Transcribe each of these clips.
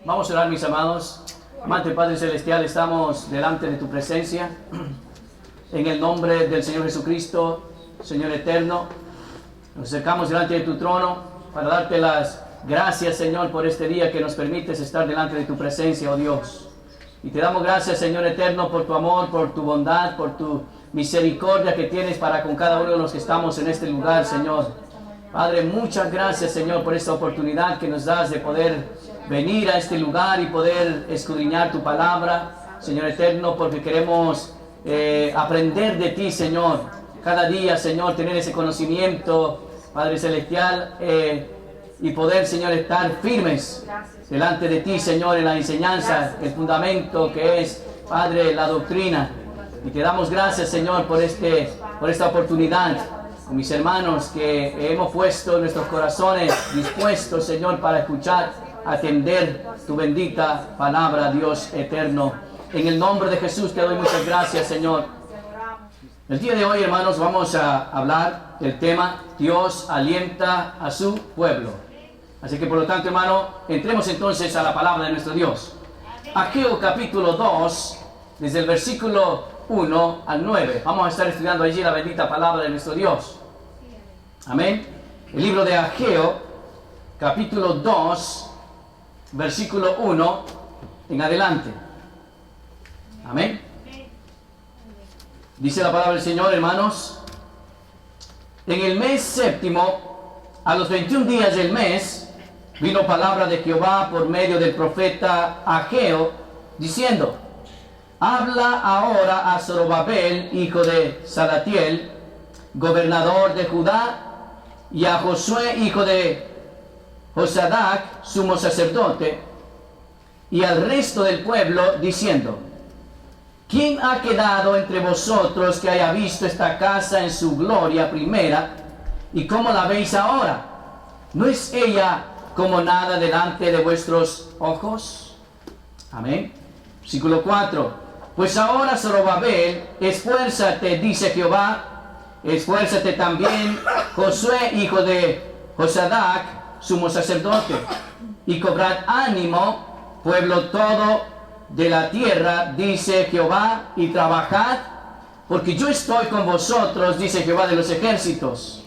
Vamos a orar, mis amados. Amante Padre Celestial, estamos delante de tu presencia. En el nombre del Señor Jesucristo, Señor eterno, nos acercamos delante de tu trono para darte las gracias, Señor, por este día que nos permites estar delante de tu presencia, oh Dios. Y te damos gracias, Señor eterno, por tu amor, por tu bondad, por tu misericordia que tienes para con cada uno de los que estamos en este lugar, Señor. Padre, muchas gracias, Señor, por esta oportunidad que nos das de poder venir a este lugar y poder escudriñar tu palabra, Señor eterno, porque queremos aprender de ti, Señor. Cada día, Señor, tener ese conocimiento, Padre Celestial, y poder, Señor, estar firmes delante de ti, Señor, en la enseñanza, el fundamento que es, Padre, la doctrina. Y te damos gracias, Señor, por esta oportunidad con mis hermanos que hemos puesto nuestros corazones dispuestos, Señor, para escuchar, atender tu bendita palabra, Dios eterno. En el nombre de Jesús te doy muchas gracias, Señor. El día de hoy, hermanos, vamos a hablar del tema Dios alienta a su pueblo. Así que, por lo tanto, hermano, entremos entonces a la palabra de nuestro Dios. Ageo capítulo 2, desde el versículo 1 al 9. Vamos a estar estudiando allí la bendita palabra de nuestro Dios. Amén. El libro de Ageo, capítulo 2, versículo 1 en adelante. Amén. Dice la palabra del Señor, hermanos. En el mes séptimo, a los 21 días del mes, vino palabra de Jehová por medio del profeta Ageo, diciendo: habla ahora a Zorobabel, hijo de Salatiel, gobernador de Judá, y a Josué, hijo de Josadac, sumo sacerdote, y al resto del pueblo, diciendo: ¿quién ha quedado entre vosotros que haya visto esta casa en su gloria primera? ¿Y cómo la veis ahora? ¿No es ella como nada delante de vuestros ojos? Amén. Versículo 4. Pues ahora, Zorobabel, esfuérzate, dice Jehová, esfuérzate también, Josué, hijo de Josadac, sumo sacerdote, y cobrad ánimo, pueblo todo de la tierra, dice Jehová, y trabajad, porque yo estoy con vosotros, dice Jehová de los ejércitos.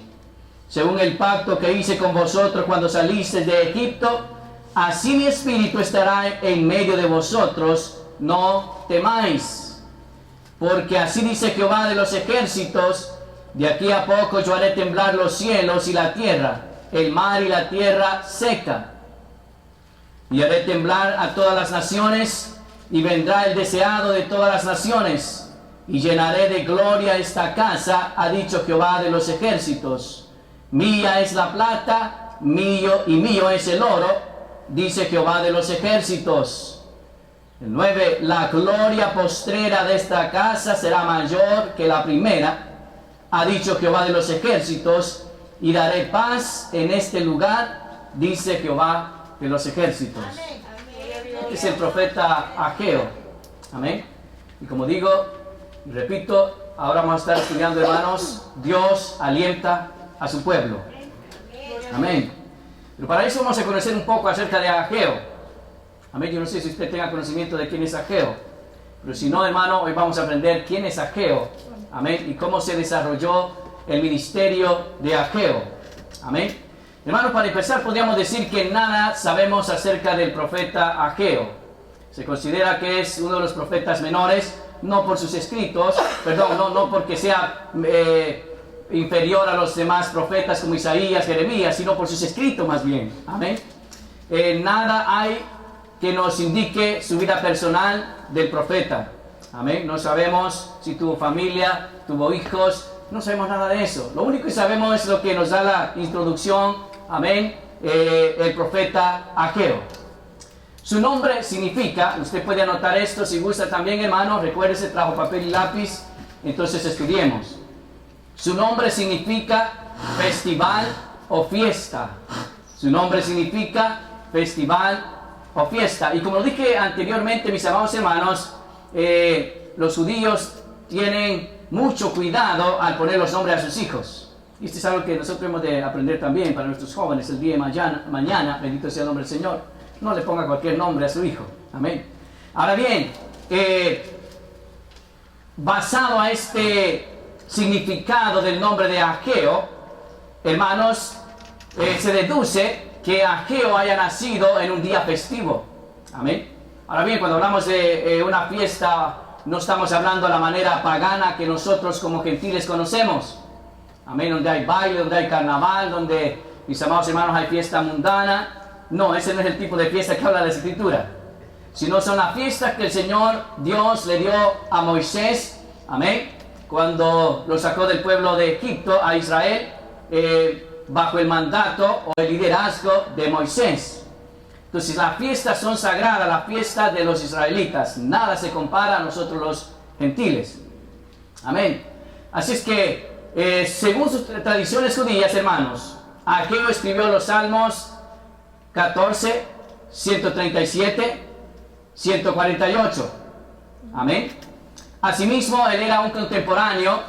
Según el pacto que hice con vosotros cuando salisteis de Egipto, así mi espíritu estará en medio de vosotros, no temáis. Porque así dice Jehová de los ejércitos: de aquí a poco yo haré temblar los cielos y la tierra, el mar y la tierra seca. Y haré temblar a todas las naciones, y vendrá el deseado de todas las naciones, y llenaré de gloria esta casa, ha dicho Jehová de los ejércitos. Mía es la plata, mío y mío es el oro, dice Jehová de los ejércitos. El 9. La gloria postrera de esta casa será mayor que la primera, ha dicho Jehová de los ejércitos, y daré paz en este lugar, dice Jehová de los ejércitos. Este es el profeta Ageo. Amén. Y como digo y repito, ahora vamos a estar estudiando, hermanos, Dios alienta a su pueblo. Amén. Pero para eso vamos a conocer un poco acerca de Ageo. Amén. Yo no sé si usted tenga conocimiento de quién es Ageo, pero si no, hermano, hoy vamos a aprender quién es Ageo. Amén. Y cómo se desarrolló el ministerio de Ageo. Amén. Hermanos, para empezar, podríamos decir que nada sabemos acerca del profeta Ageo. Se considera que es uno de los profetas menores, no por sus escritos, no porque sea inferior a los demás profetas como Isaías, Jeremías, sino por sus escritos más bien. Amén. Nada hay que nos indique su vida personal del profeta. Amén. No sabemos si tuvo familia, tuvo hijos, no sabemos nada de eso. Lo único que sabemos es lo que nos da la introducción. Amén. El profeta Ageo. Su nombre significa, usted puede anotar esto si gusta también, hermano, recuérdese, trajo papel y lápiz, entonces estudiemos. Su nombre significa festival o fiesta. Su nombre significa festival o fiesta. Y como dije anteriormente, mis amados hermanos, los judíos tienen mucho cuidado al poner los nombres a sus hijos. Y esto es algo que nosotros hemos de aprender también para nuestros jóvenes el día de mañana, bendito sea el nombre del Señor. No le ponga cualquier nombre a su hijo. Amén. Ahora bien, basado a este significado del nombre de Ageo, hermanos, se deduce que Ageo haya nacido en un día festivo. Amén. Ahora bien, cuando hablamos de una fiesta, no estamos hablando de la manera pagana que nosotros como gentiles conocemos. Amén, donde hay baile, donde hay carnaval, donde, mis amados hermanos, hay fiesta mundana. No, ese no es el tipo de fiesta que habla la Escritura. Sino son las fiestas que el Señor Dios le dio a Moisés. Amén. Cuando lo sacó del pueblo de Egipto a Israel, bajo el mandato o el liderazgo de Moisés. Entonces las fiestas son sagradas, las fiestas de los israelitas. Nada se compara a nosotros los gentiles. Amén. Así es que, según sus tradiciones judías, hermanos, Ageo escribió los Salmos 14, 137, 148. Amén. Asimismo, él era un contemporáneo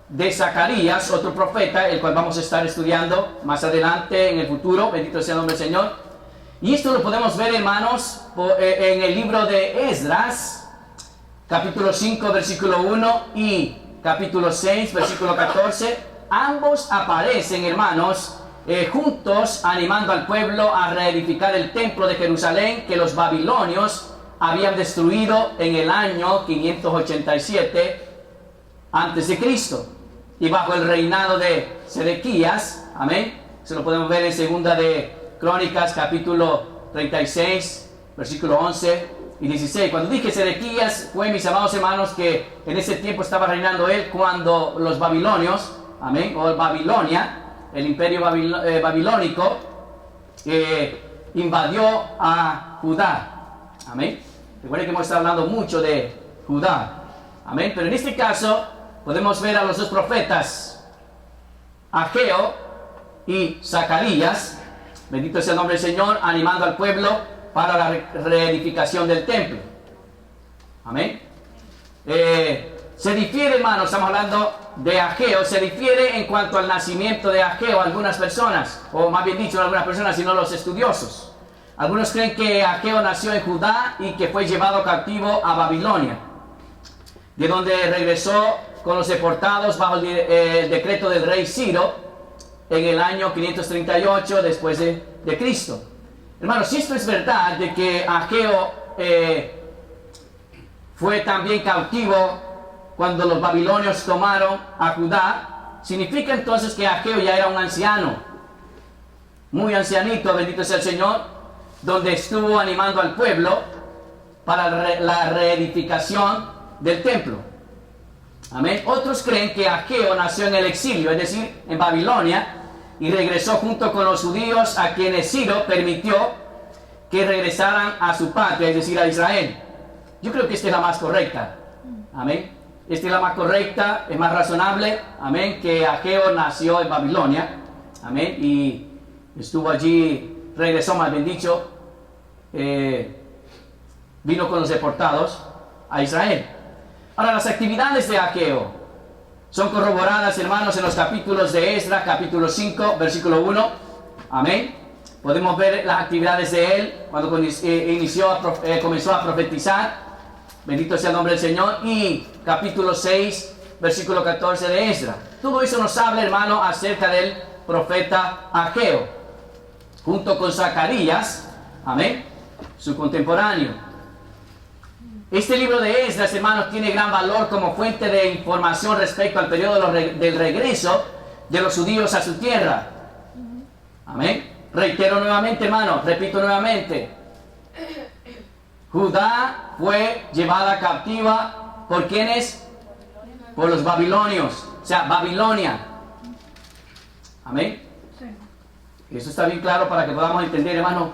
de Zacarías, otro profeta, el cual vamos a estar estudiando más adelante en el futuro. Bendito sea el nombre del Señor. Y esto lo podemos ver, hermanos, en el libro de Esdras, capítulo 5, versículo 1 y capítulo 6, versículo 14. Ambos aparecen, hermanos, juntos animando al pueblo a reedificar el templo de Jerusalén que los babilonios habían destruido en el año 587 antes de Cristo. Y bajo el reinado de Sedequías, amén, se lo podemos ver en segunda de Crónicas, capítulo 36, versículo 11 y 16. Cuando dije Sedequías, fue, mis amados hermanos, que en ese tiempo estaba reinando él cuando los babilonios, amén, o Babilonia, el imperio babilónico, invadió a Judá. Amén. Recuerden que hemos estado hablando mucho de Judá. Amén. Pero en este caso podemos ver a los dos profetas, Ageo y Zacarías, bendito sea el nombre del Señor, animando al pueblo para la reedificación del templo. Amén. Se difiere, hermanos, estamos hablando de Ageo, se difiere en cuanto al nacimiento de Ageo algunas personas, o más bien dicho, no algunas personas, sino los estudiosos. Algunos creen que Ageo nació en Judá y que fue llevado cautivo a Babilonia, de donde regresó con los deportados bajo el decreto del rey Ciro en el año 538 después de Cristo. Hermanos, si esto es verdad de que Ageo fue también cautivo cuando los babilonios tomaron a Judá, significa entonces que Ageo ya era un anciano, muy ancianito, bendito sea el Señor, donde estuvo animando al pueblo para la reedificación del templo. Amén. Otros creen que Ageo nació en el exilio, es decir, en Babilonia, y regresó junto con los judíos a quienes Ciro permitió que regresaran a su patria, es decir, a Israel. Yo creo que esta es la más correcta. Amén. Esta es la más correcta, es más razonable. Amén. Que Ageo nació en Babilonia. Amén. Y estuvo allí, regresó, más bien dicho, vino con los deportados a Israel. Ahora, las actividades de Ageo son corroboradas, hermanos, en los capítulos de Esdras, capítulo 5, versículo 1. Amén. Podemos ver las actividades de él cuando comenzó a profetizar. Bendito sea el nombre del Señor. Y capítulo 6, versículo 14 de Esdras. Todo eso nos habla, hermano, acerca del profeta Ageo, junto con Zacarías, amén, su contemporáneo. Este libro de Esdras, hermanos, tiene gran valor como fuente de información respecto al periodo del regreso de los judíos a su tierra. Amén. Reitero nuevamente, hermanos, repito nuevamente. Judá fue llevada cautiva ¿por quiénes? Por los babilonios. O sea, Babilonia. Amén. Sí. Eso está bien claro para que podamos entender, hermano,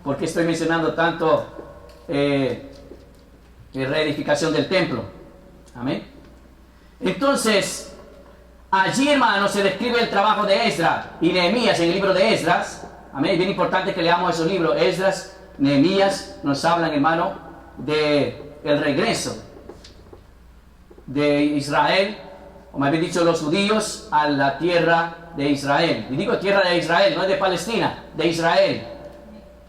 por qué estoy mencionando tanto reedificación del templo. Amén. Entonces, allí, hermanos, se describe el trabajo de Esdras y Nehemías en el libro de Esdras. Amén. Es bien importante que leamos esos libros. Esdras, Nehemías nos hablan, hermano, de el regreso de Israel, o más bien dicho, los judíos a la tierra de Israel. Y digo tierra de Israel, no es de Palestina, de Israel.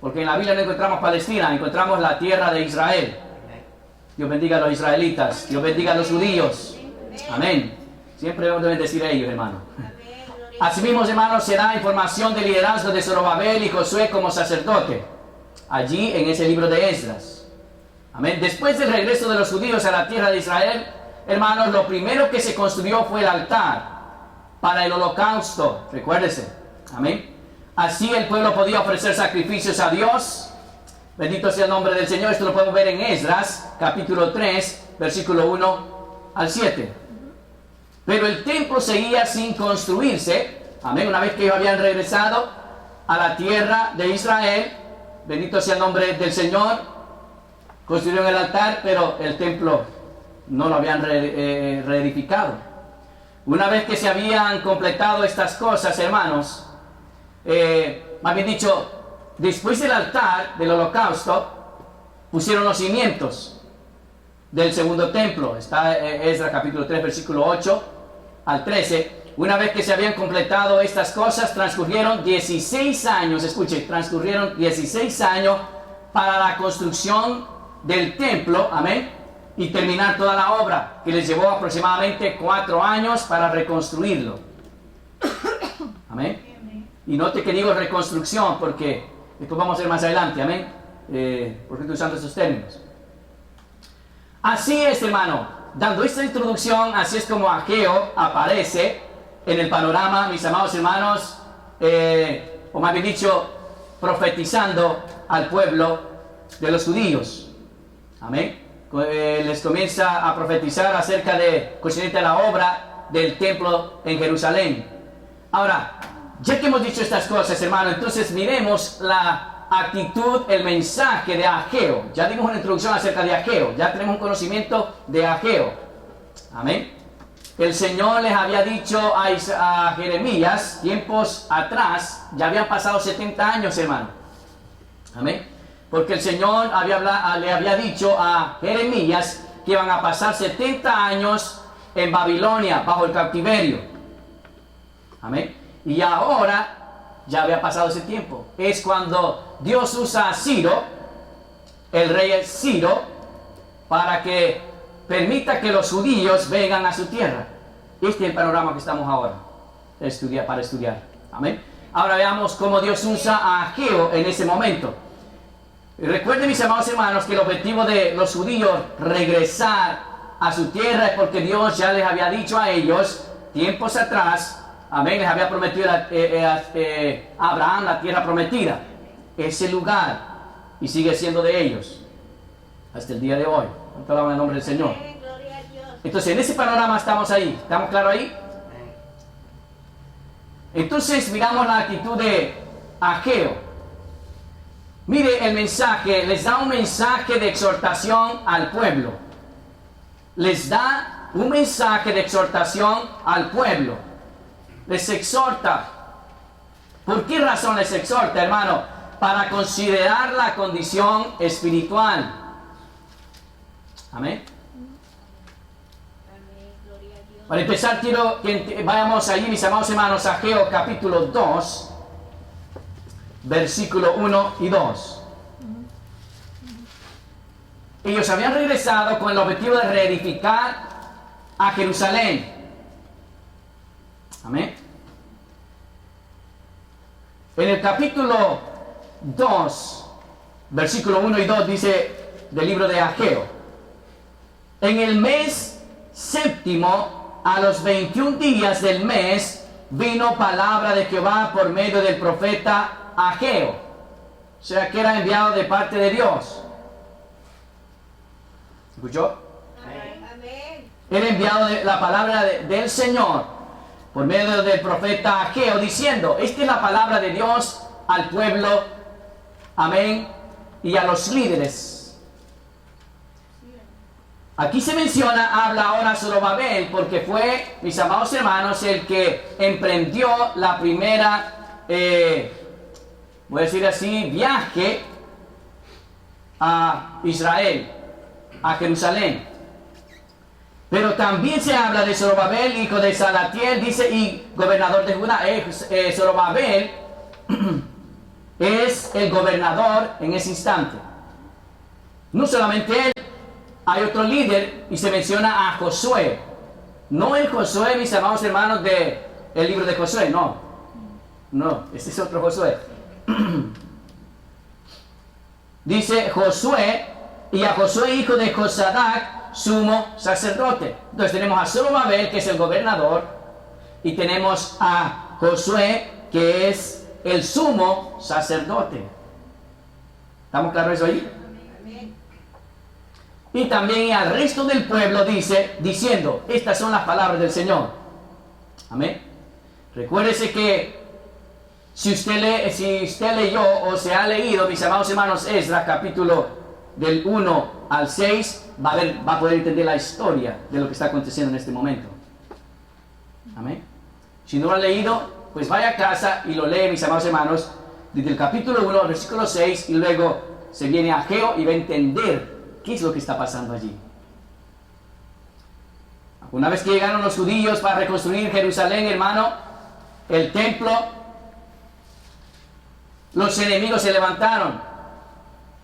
Porque en la Biblia no encontramos Palestina, encontramos la tierra de Israel. Dios bendiga a los israelitas, Dios bendiga a los judíos. Amén. Siempre debemos de bendecir a ellos, hermano. Asimismo, hermanos, se da información del liderazgo de Zorobabel y Josué como sacerdote, allí en ese libro de Esdras. Amén. Después del regreso de los judíos a la tierra de Israel, hermanos, lo primero que se construyó fue el altar para el holocausto. Recuérdese. Amén. Así el pueblo podía ofrecer sacrificios a Dios. Bendito sea el nombre del Señor. Esto lo podemos ver en Esdras, capítulo 3, versículo 1 al 7. Pero el templo seguía sin construirse. Amén. Una vez que ellos habían regresado a la tierra de Israel, bendito sea el nombre del Señor, construyeron el altar, pero el templo no lo habían reedificado. Una vez que se habían completado estas cosas, hermanos, más bien dicho, después del altar del holocausto, pusieron los cimientos del segundo templo. Está Esdras capítulo 3, versículo 8 al 13. Una vez que se habían completado estas cosas, transcurrieron 16 años, escuche, transcurrieron 16 años para la construcción del templo, amén, y terminar toda la obra, que les llevó aproximadamente 4 años para reconstruirlo. Amén. Y note que digo reconstrucción, porque esto vamos a ver más adelante, amén, porque estoy usando estos términos. Así es, hermano, dando esta introducción, así es como Ageo aparece en el panorama, mis amados hermanos, o más bien dicho, profetizando al pueblo de los judíos. Amén. Les comienza a profetizar acerca de la obra del templo en Jerusalén. Ahora, ya que hemos dicho estas cosas, hermano, entonces miremos la actitud, el mensaje de Ageo. Ya dimos una introducción acerca de Ageo, ya tenemos un conocimiento de Ageo. Amén. El Señor les había dicho a Jeremías, tiempos atrás, ya habían pasado 70 años, hermano. Amén. Porque el Señor le había dicho a Jeremías que iban a pasar 70 años en Babilonia, bajo el cautiverio. Amén. Y ahora ya había pasado ese tiempo. Es cuando Dios usa a Ciro, el rey Ciro, para que permita que los judíos vengan a su tierra. Este es el panorama que estamos ahora para estudiar. Amén. Ahora veamos cómo Dios usa a Ageo en ese momento. Recuerden, mis amados hermanos, que el objetivo de los judíos regresar a su tierra es porque Dios ya les había dicho a ellos tiempos atrás, amén, les había prometido a Abraham la tierra prometida, ese lugar, y sigue siendo de ellos hasta el día de hoy. En el nombre del Señor. Entonces, en ese panorama estamos ahí. ¿Estamos claros ahí? Entonces, miramos la actitud de Ageo. Mire el mensaje, les da un mensaje de exhortación al pueblo. Les da un mensaje de exhortación al pueblo. Les exhorta. ¿Por qué razón les exhorta, hermano? Para considerar la condición espiritual. Amén. Para empezar, quiero que vayamos allí, mis amados hermanos, a Ageo capítulo 2, versículo 1 y 2. Ellos habían regresado con el objetivo de reedificar a Jerusalén. Amén. En el capítulo 2, versículo 1 y 2 dice del libro de Ageo: en el mes séptimo, a los 21 días del mes, vino palabra de Jehová por medio del profeta Ageo. O sea, que era enviado de parte de Dios. ¿Escuchó? Amén. Era enviado de la palabra del Señor por medio del profeta Ageo, diciendo: esta es la palabra de Dios al pueblo, amén, y a los líderes. Aquí se menciona, habla ahora Zorobabel, porque fue, mis amados hermanos, el que emprendió la primera, voy a decir así, viaje a Israel, a Jerusalén. Pero también se habla de Zorobabel, hijo de Salatiel, dice, y gobernador de Judá. Zorobabel es el gobernador en ese instante. No solamente él, hay otro líder y se menciona a Josué. No el Josué, mis amados hermanos, del libro de Josué, no. No, este es otro Josué. Dice Josué, y a Josué hijo de Josadac, sumo sacerdote. Entonces tenemos a Zorobabel, que es el gobernador, y tenemos a Josué, que es el sumo sacerdote. ¿Estamos claros eso ahí? Y también al resto del pueblo dice, diciendo, estas son las palabras del Señor. Amén. Recuérdese que si usted leyó o se ha leído, mis amados hermanos, Esdras, capítulo del 1 al 6, va a poder entender la historia de lo que está aconteciendo en este momento. Amén. Si no lo ha leído, pues vaya a casa y lo lee, mis amados hermanos, desde el capítulo 1 al versículo 6, y luego se viene a Ageo y va a entender qué es lo que está pasando allí. Una vez que llegaron los judíos para reconstruir Jerusalén, hermano, el templo, los enemigos se levantaron,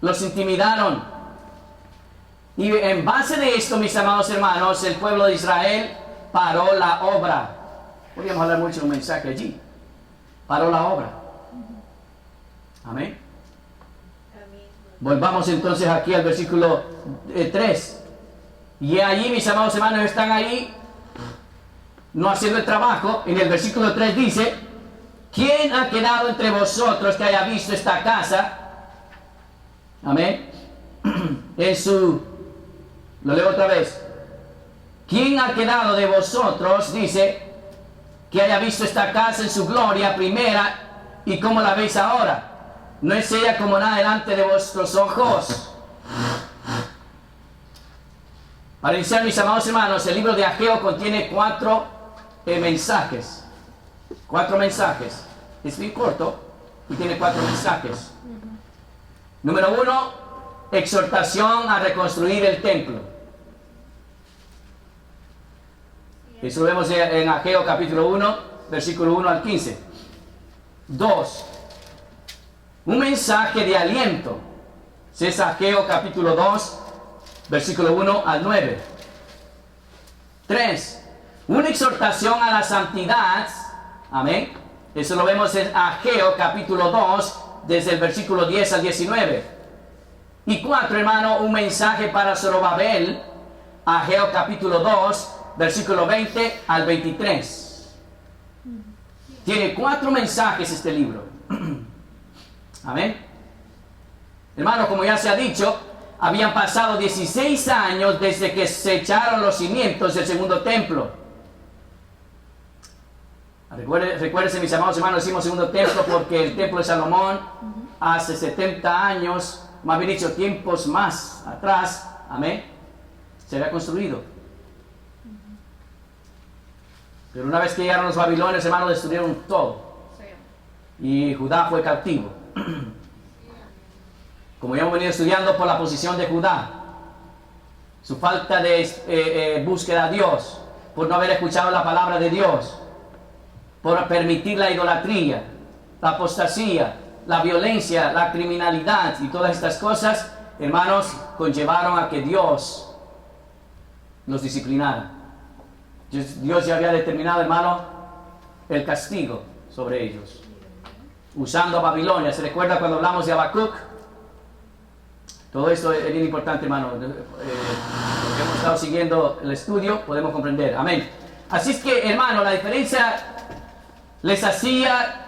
los intimidaron, y en base de esto, mis amados hermanos, el pueblo de Israel paró la obra. Podríamos hablar mucho de un mensaje allí. Paró la obra. Amén. Volvamos entonces aquí al versículo 3. Y allí, mis amados hermanos, están ahí no haciendo el trabajo. En el versículo 3 dice: ¿quién ha quedado entre vosotros que haya visto esta casa? Amén. Lo leo otra vez. ¿Quién ha quedado de vosotros, dice, que haya visto esta casa en su gloria primera, y cómo la veis ahora? ¿No es ella como nada delante de vuestros ojos? Para iniciar, mis amados hermanos, el libro de Ageo contiene 4 mensajes. 4 mensajes. Es bien corto y tiene 4 mensajes. Número 1, exhortación a reconstruir el templo. Eso lo vemos en Ageo capítulo 1, versículo 1 al 15. 2, un mensaje de aliento. Es Ageo capítulo 2, versículo 1 al 9. 3, una exhortación a la santidad. Amén. Eso lo vemos en Ageo capítulo 2, desde el versículo 10 al 19. Y 4, hermano, un mensaje para Zorobabel. Ageo capítulo 2, versículo 20 al 23. Tiene 4 mensajes este libro. Amén. Hermano, como ya se ha dicho, habían pasado 16 años desde que se echaron los cimientos del segundo templo. Recuérdense, mis amados hermanos, decimos segundo templo porque el templo de Salomón hace 70 años, más bien dicho, tiempos más atrás, amén, se había construido. Pero una vez que llegaron los babilonios, hermanos, destruyeron todo. Y Judá fue cautivo. Como ya hemos venido estudiando, por la posición de Judá, su falta de búsqueda a Dios, por no haber escuchado la palabra de Dios, por permitir la idolatría, la apostasía, la violencia, la criminalidad y todas estas cosas, hermanos, conllevaron a que Dios los disciplinara. Dios ya había determinado, hermano, el castigo sobre ellos, usando a Babilonia. ¿Se recuerda cuando hablamos de Habacuc? Todo esto es bien importante, hermano. Porque hemos estado siguiendo el estudio, podemos comprender. Amén. Así es que, hermano, la diferencia les hacía,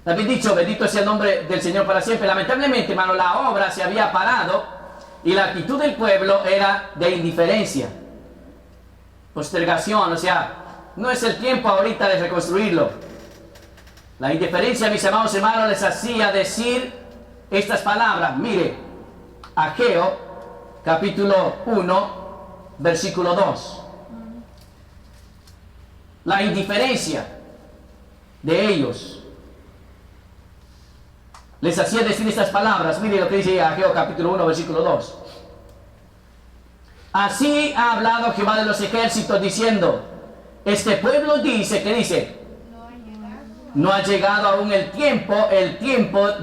también dicho, bendito sea el nombre del Señor para siempre. Lamentablemente, hermano, la obra se había parado y la actitud del pueblo era de indiferencia, postergación. O sea, no es el tiempo ahorita de reconstruirlo. La indiferencia, mis amados hermanos, les hacía decir estas palabras. Mire, Ageo capítulo 1, versículo 2. La indiferencia de ellos les hacía decir estas palabras. Mire lo que dice Ageo capítulo 1, versículo 2. Así ha hablado Jehová de los ejércitos, diciendo: este pueblo dice, ¿qué dice? No ha llegado aún el tiempo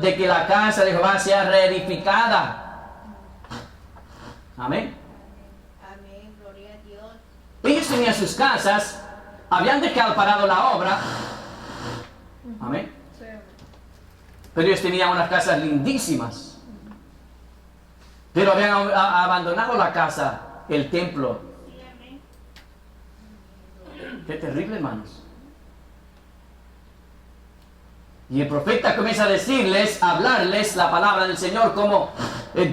de que la casa de Jehová sea reedificada. Amén. Amén, gloria a Dios. Ellos tenían sus casas, habían dejado parado la obra. Amén. Pero ellos tenían unas casas lindísimas. Pero habían abandonado la casa, el templo. Sí, amén. Qué terrible, hermanos. Y el profeta comienza a decirles, a hablarles la palabra del Señor, como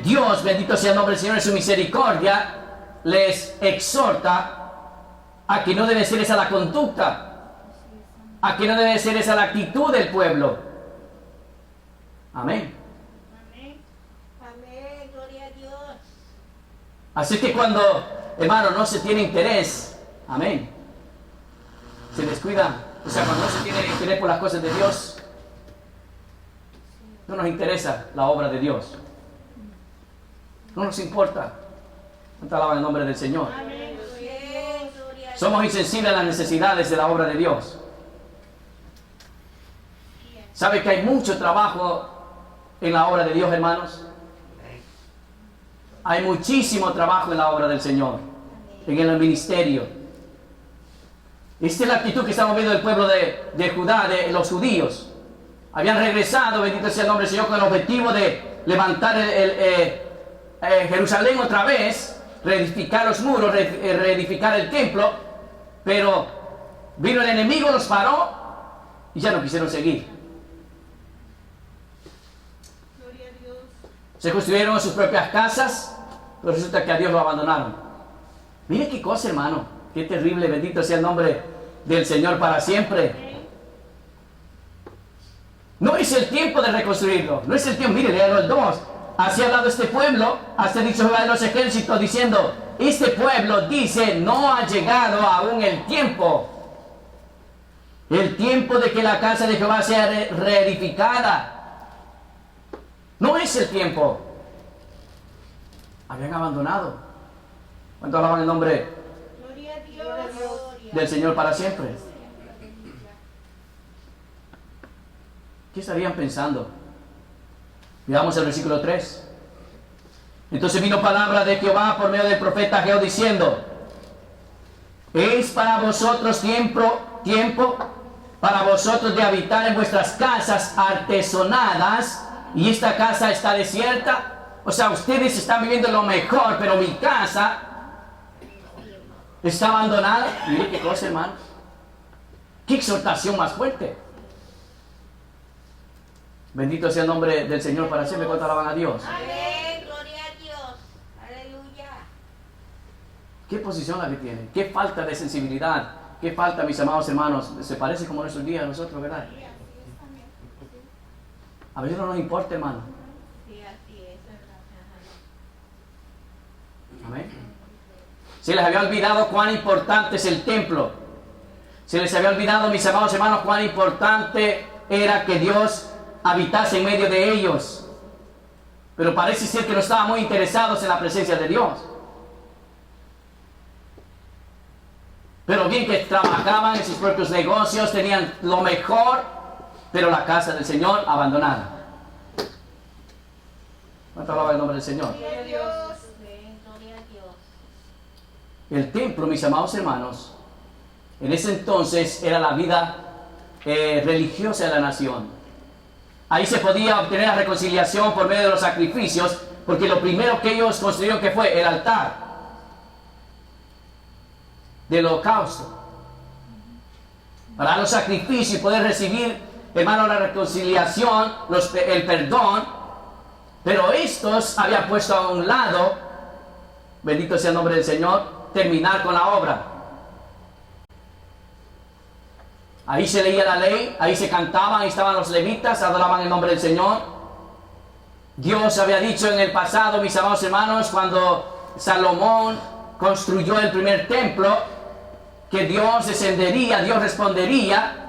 Dios, bendito sea el nombre del Señor, en su misericordia, les exhorta a que no debe ser esa la conducta, a que no debe ser esa la actitud del pueblo. Amén. Amén. Amén, gloria a Dios. Así que cuando, hermano, no se tiene interés, amén, se descuida, o sea, cuando no se tiene interés por las cosas de Dios, no nos interesa la obra de Dios. No nos importa. ¿Cuánto alaban el nombre del Señor? Amén, gloria a Dios. Somos insensibles a las necesidades de la obra de Dios. ¿Sabe que hay mucho trabajo en la obra de Dios, hermanos? Hay muchísimo trabajo en la obra del Señor, en el ministerio. Esta es la actitud que estamos viendo del pueblo de Judá, de los judíos. Habían regresado, bendito sea el nombre del Señor, con el objetivo de levantar Jerusalén otra vez, reedificar los muros, reedificar el templo, pero vino el enemigo, los paró y ya no quisieron seguir. Gloria a Dios. Se construyeron sus propias casas, pero resulta que a Dios lo abandonaron. Mire qué cosa, hermano, qué terrible, bendito sea el nombre del Señor para siempre. No es el tiempo de reconstruirlo, no es el tiempo, mire, léalo el 2. Así ha hablado este pueblo, así ha dicho Jehová de los ejércitos, diciendo, este pueblo dice, no ha llegado aún el tiempo de que la casa de Jehová sea reedificada. No es el tiempo. Habían abandonado. ¿Cuántos alaban el nombre Gloria a Dios. del Señor para siempre? ¿Qué estarían pensando? Veamos el versículo 3. Entonces vino palabra de Jehová por medio del profeta Ageo diciendo, ¿es para vosotros tiempo para vosotros de habitar en vuestras casas artesonadas y esta casa está desierta? O sea, ustedes están viviendo lo mejor, pero mi casa está abandonada. Mire qué cosa, hermano. Qué exhortación más fuerte. Bendito sea el nombre del Señor para siempre. ¿Cuánto alaban a Dios? Amén, gloria a Dios. Aleluya. ¿Qué posición la que tiene? ¿Qué falta de sensibilidad? ¿Qué falta, mis amados hermanos? Se parece como nuestros días a nosotros, ¿verdad? A veces no nos importa, hermano. Sí, así es. Amén. Se les había olvidado cuán importante es el templo. Se les había olvidado, mis amados hermanos, cuán importante era que Dios habitase en medio de ellos. Pero parece ser que no estaban muy interesados en la presencia de Dios. Pero bien que trabajaban en sus propios negocios, tenían lo mejor, pero la casa del Señor abandonada. ¿Cuánto alaba el nombre del Señor? Gloria a Dios. Amén, gloria a Dios. El templo, mis amados hermanos, en ese entonces era la vida religiosa de la nación. Ahí se podía obtener la reconciliación por medio de los sacrificios, porque lo primero que ellos construyeron que fue el altar del holocausto. Para los sacrificios y poder recibir, hermano, la reconciliación, el perdón. Pero estos habían puesto a un lado, bendito sea el nombre del Señor, terminar con la obra. Ahí se leía la ley, ahí se cantaban, ahí estaban los levitas, adoraban el nombre del Señor. Dios había dicho en el pasado, mis amados hermanos, cuando Salomón construyó el primer templo, que Dios descendería, Dios respondería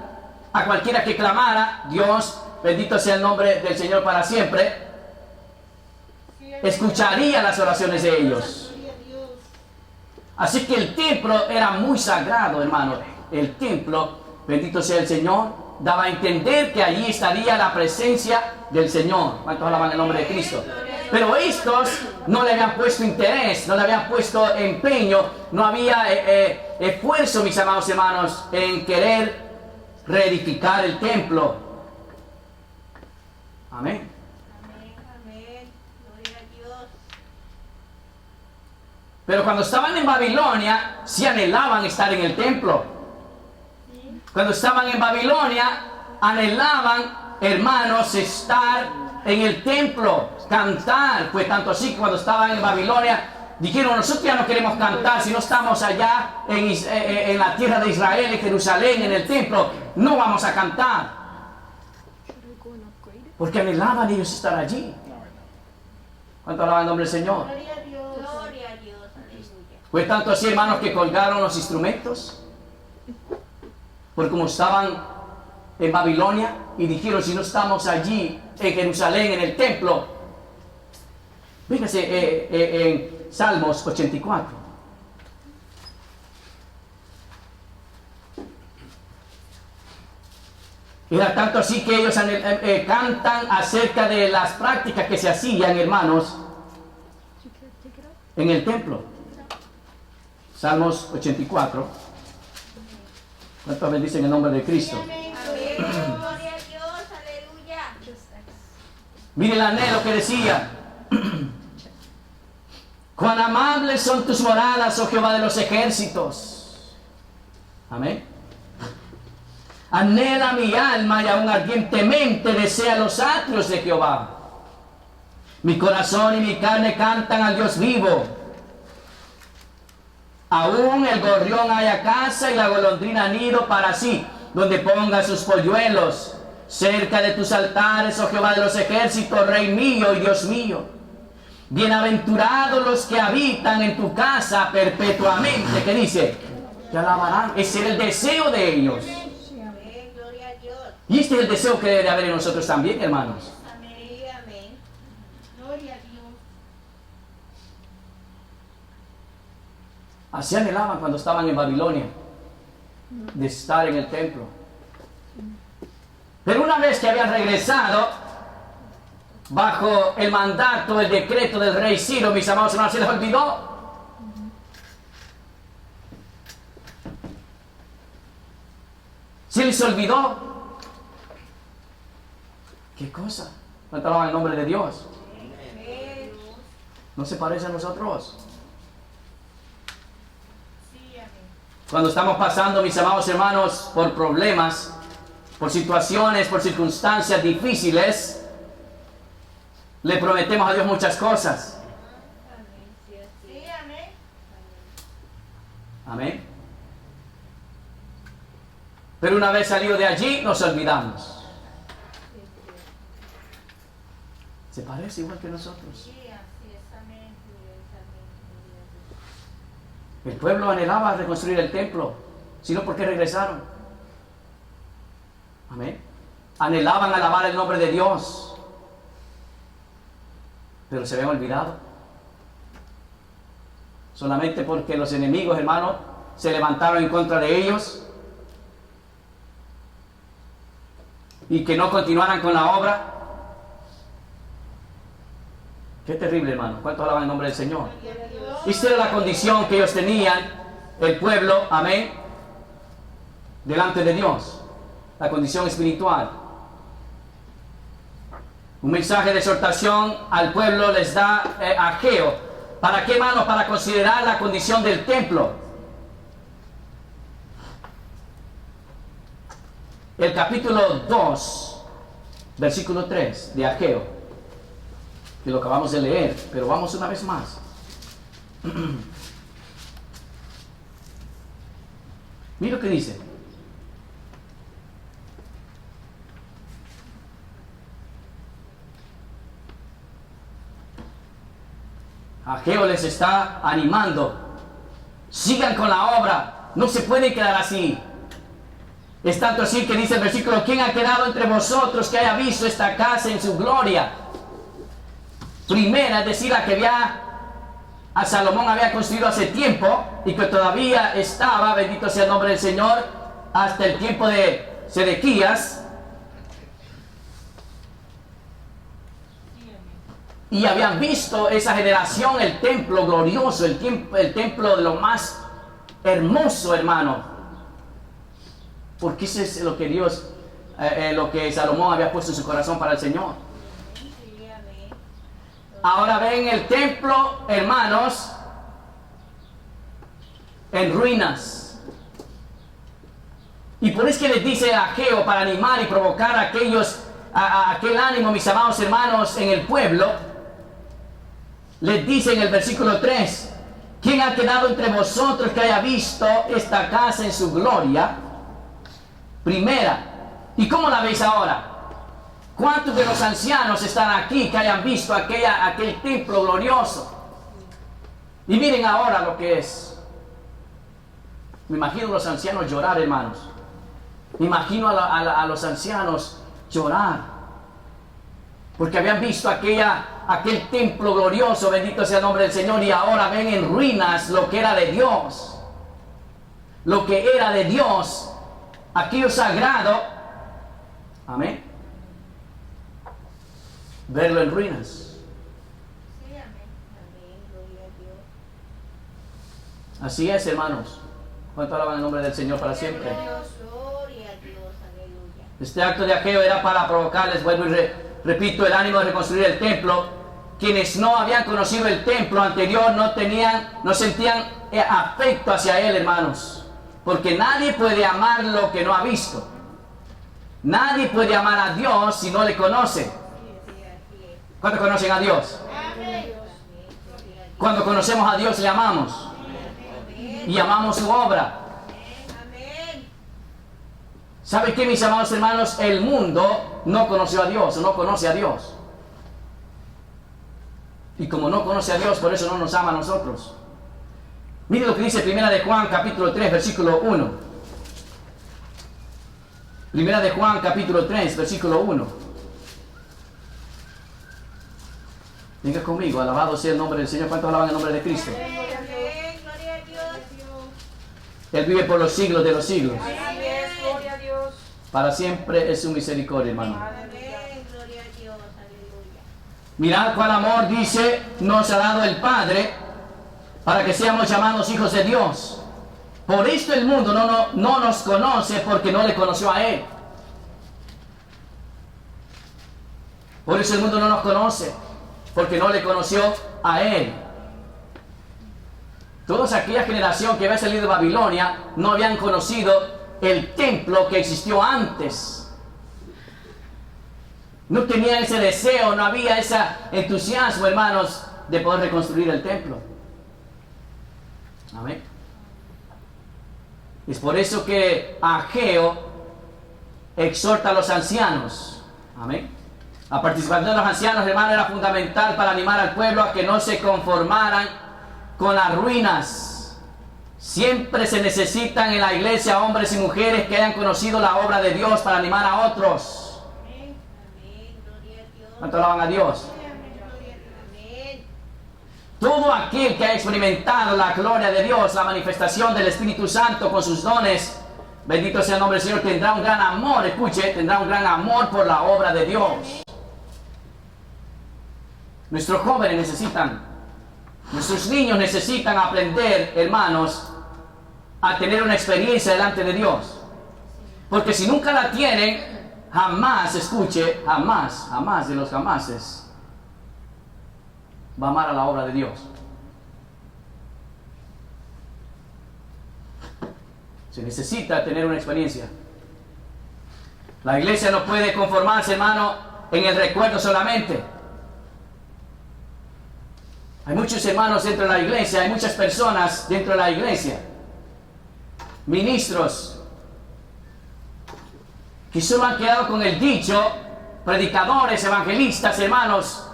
a cualquiera que clamara. Dios, bendito sea el nombre del Señor para siempre, escucharía las oraciones de ellos. Así que el templo era muy sagrado, hermano. El templo, bendito sea el Señor, daba a entender que allí estaría la presencia del Señor. ¿Cuántos alaban el nombre de Cristo? Pero estos no le habían puesto interés, no le habían puesto empeño, no había esfuerzo, mis amados hermanos, en querer reedificar el templo. Amén. Amén, amén. Gloria a Dios. Pero cuando estaban en Babilonia, sí anhelaban estar en el templo. Cuando estaban en Babilonia, anhelaban, hermanos, estar en el templo, cantar. Pues tanto así que cuando estaban en Babilonia, dijeron: nosotros ya no queremos cantar si no estamos allá en la tierra de Israel, en Jerusalén, en el templo. No vamos a cantar. Porque anhelaban ellos estar allí. ¿Cuánto alaban el nombre del Señor? Gloria a Dios. Gloria a Dios. Aleluya. Pues tanto así, hermanos, que colgaron los instrumentos. Porque como estaban en Babilonia y dijeron: si no estamos allí en Jerusalén, en el templo. Fíjense en Salmos 84. Era tanto así que ellos cantan acerca de las prácticas que se hacían, hermanos, en el templo. Salmos 84. ¿Cuántos bendicen el nombre de Cristo? Amén. Gloria a Dios. Aleluya. Mire el anhelo que decía: cuán amables son tus moradas, oh Jehová de los ejércitos. Amén. Anhela mi alma y aún ardientemente desea los atrios de Jehová. Mi corazón y mi carne cantan al Dios vivo. Aún el gorrión haya casa y la golondrina nido para sí, donde ponga sus polluelos. Cerca de tus altares, oh Jehová de los ejércitos, Rey mío y Dios mío. Bienaventurados los que habitan en tu casa perpetuamente. ¿Qué dice? Te alabarán. Ese era el deseo de ellos. Amén. Gloria a Dios. Y este es el deseo que debe de haber en nosotros también, hermanos. Amén. Amén. Gloria a Dios. Así anhelaban cuando estaban en Babilonia, de estar en el templo. Pero una vez que habían regresado, bajo el mandato, el decreto del rey Ciro, mis amados hermanos, se les olvidó. Se les olvidó. ¿Qué cosa? ¿Cuánto alaban el nombre de Dios? Amén. ¿No se parece a nosotros? Sí, amén. Cuando estamos pasando, mis amados hermanos, por problemas, por situaciones, por circunstancias difíciles, le prometemos a Dios muchas cosas. Amén. Sí, amén. Amén. Pero una vez salido de allí, nos olvidamos. Se parece igual que nosotros. Sí, así es. Amén. El pueblo anhelaba reconstruir el templo, sino porque regresaron. Amén. Anhelaban alabar el nombre de Dios, pero se habían olvidado. Solamente porque los enemigos, hermanos, se levantaron en contra de ellos y que no continuaran con la obra. Qué terrible, hermano. ¿Cuántos alaban el nombre del Señor? Esta era la condición que ellos tenían, el pueblo, amén, delante de Dios. La condición espiritual. Un mensaje de exhortación al pueblo les da Ageo. ¿Para qué, hermanos? Para considerar la condición del templo. El capítulo 2, versículo 3 de Ageo, que lo acabamos de leer, pero vamos una vez más. Mira lo que dice. Ageo les está animando. Sigan con la obra. No se puede quedar así. Es tanto así que dice el versículo: ¿quién ha quedado entre vosotros que haya visto esta casa en su gloria? Primera, es decir, la que a Salomón había construido hace tiempo y que todavía estaba, bendito sea el nombre del Señor, hasta el tiempo de Sedequías y habían visto esa generación el templo glorioso, el templo de lo más hermoso, hermano. Porque eso es lo que Dios, lo que Salomón había puesto en su corazón para el Señor. Ahora ven el templo, hermanos, en ruinas. Y por eso que les dice a Ageo, para animar y provocar a aquel ánimo, mis amados hermanos, en el pueblo, les dice en el versículo 3, ¿quién ha quedado entre vosotros que haya visto esta casa en su gloria primera? ¿Y cómo la veis ahora? ¿Cuántos de los ancianos están aquí que hayan visto aquel templo glorioso? Y miren ahora lo que es. Me imagino a los ancianos llorar, hermanos. Me imagino a los ancianos llorar. Porque habían visto aquel templo glorioso, bendito sea el nombre del Señor, y ahora ven en ruinas lo que era de Dios. Lo que era de Dios, aquello sagrado. Amén. Verlo en ruinas. Sí, amén. Amén. Gloria a Dios. Así es, hermanos. ¿Cuánto alaban el nombre del Señor para siempre? Gloria a Dios. Aleluya. Este acto de Ageo era para provocarles, vuelvo y repito, el ánimo de reconstruir el templo. Quienes no habían conocido el templo anterior no sentían afecto hacia él, hermanos. Porque nadie puede amar lo que no ha visto. Nadie puede amar a Dios si no le conoce. ¿Cuántos conocen a Dios? Amén. Cuando conocemos a Dios le amamos. Y amamos su obra. Amén. ¿Saben qué, mis amados hermanos? El mundo no conoció a Dios, o no conoce a Dios. Y como no conoce a Dios, por eso no nos ama a nosotros. Mire lo que dice 1 de Juan, capítulo 3, versículo 1. 1 de Juan, capítulo 3, versículo 1. Venga conmigo, alabado sea el nombre del Señor. ¿Cuántos alaban el nombre de Cristo? Amén. Gloria a Dios. Él vive por los siglos de los siglos. Amén. Gloria a Dios. Para siempre es su misericordia, hermano. Amén. Gloria a Dios. Aleluya. Mirad cuál amor, dice, nos ha dado el Padre para que seamos llamados hijos de Dios. Por esto el mundo no nos conoce, porque no le conoció a Él. Por eso el mundo no nos conoce, porque no le conoció a Él. Toda aquella generación que había salido de Babilonia no habían conocido el templo que existió antes. No tenían ese deseo, no había ese entusiasmo, hermanos, de poder reconstruir el templo. Amén. Es por eso que Ageo exhorta a los ancianos. Amén. La participación de los ancianos, hermanos, era fundamental para animar al pueblo a que no se conformaran con las ruinas. Siempre se necesitan en la iglesia hombres y mujeres que hayan conocido la obra de Dios para animar a otros. Amén. Gloria a Dios. ¿Cuánto alaban a Dios? Amén. Todo aquel que ha experimentado la gloria de Dios, la manifestación del Espíritu Santo con sus dones, bendito sea el nombre del Señor, tendrá un gran amor, escuche, tendrá un gran amor por la obra de Dios. Nuestros jóvenes necesitan, nuestros niños necesitan aprender, hermanos, a tener una experiencia delante de Dios. Porque si nunca la tienen, jamás, escuche, jamás de los jamases va a amar a la obra de Dios. Se necesita tener una experiencia. La iglesia no puede conformarse, hermano, en el recuerdo solamente. Hay muchos hermanos dentro de la iglesia, hay muchas personas dentro de la iglesia, ministros, que solo han quedado con el dicho, predicadores, evangelistas, hermanos,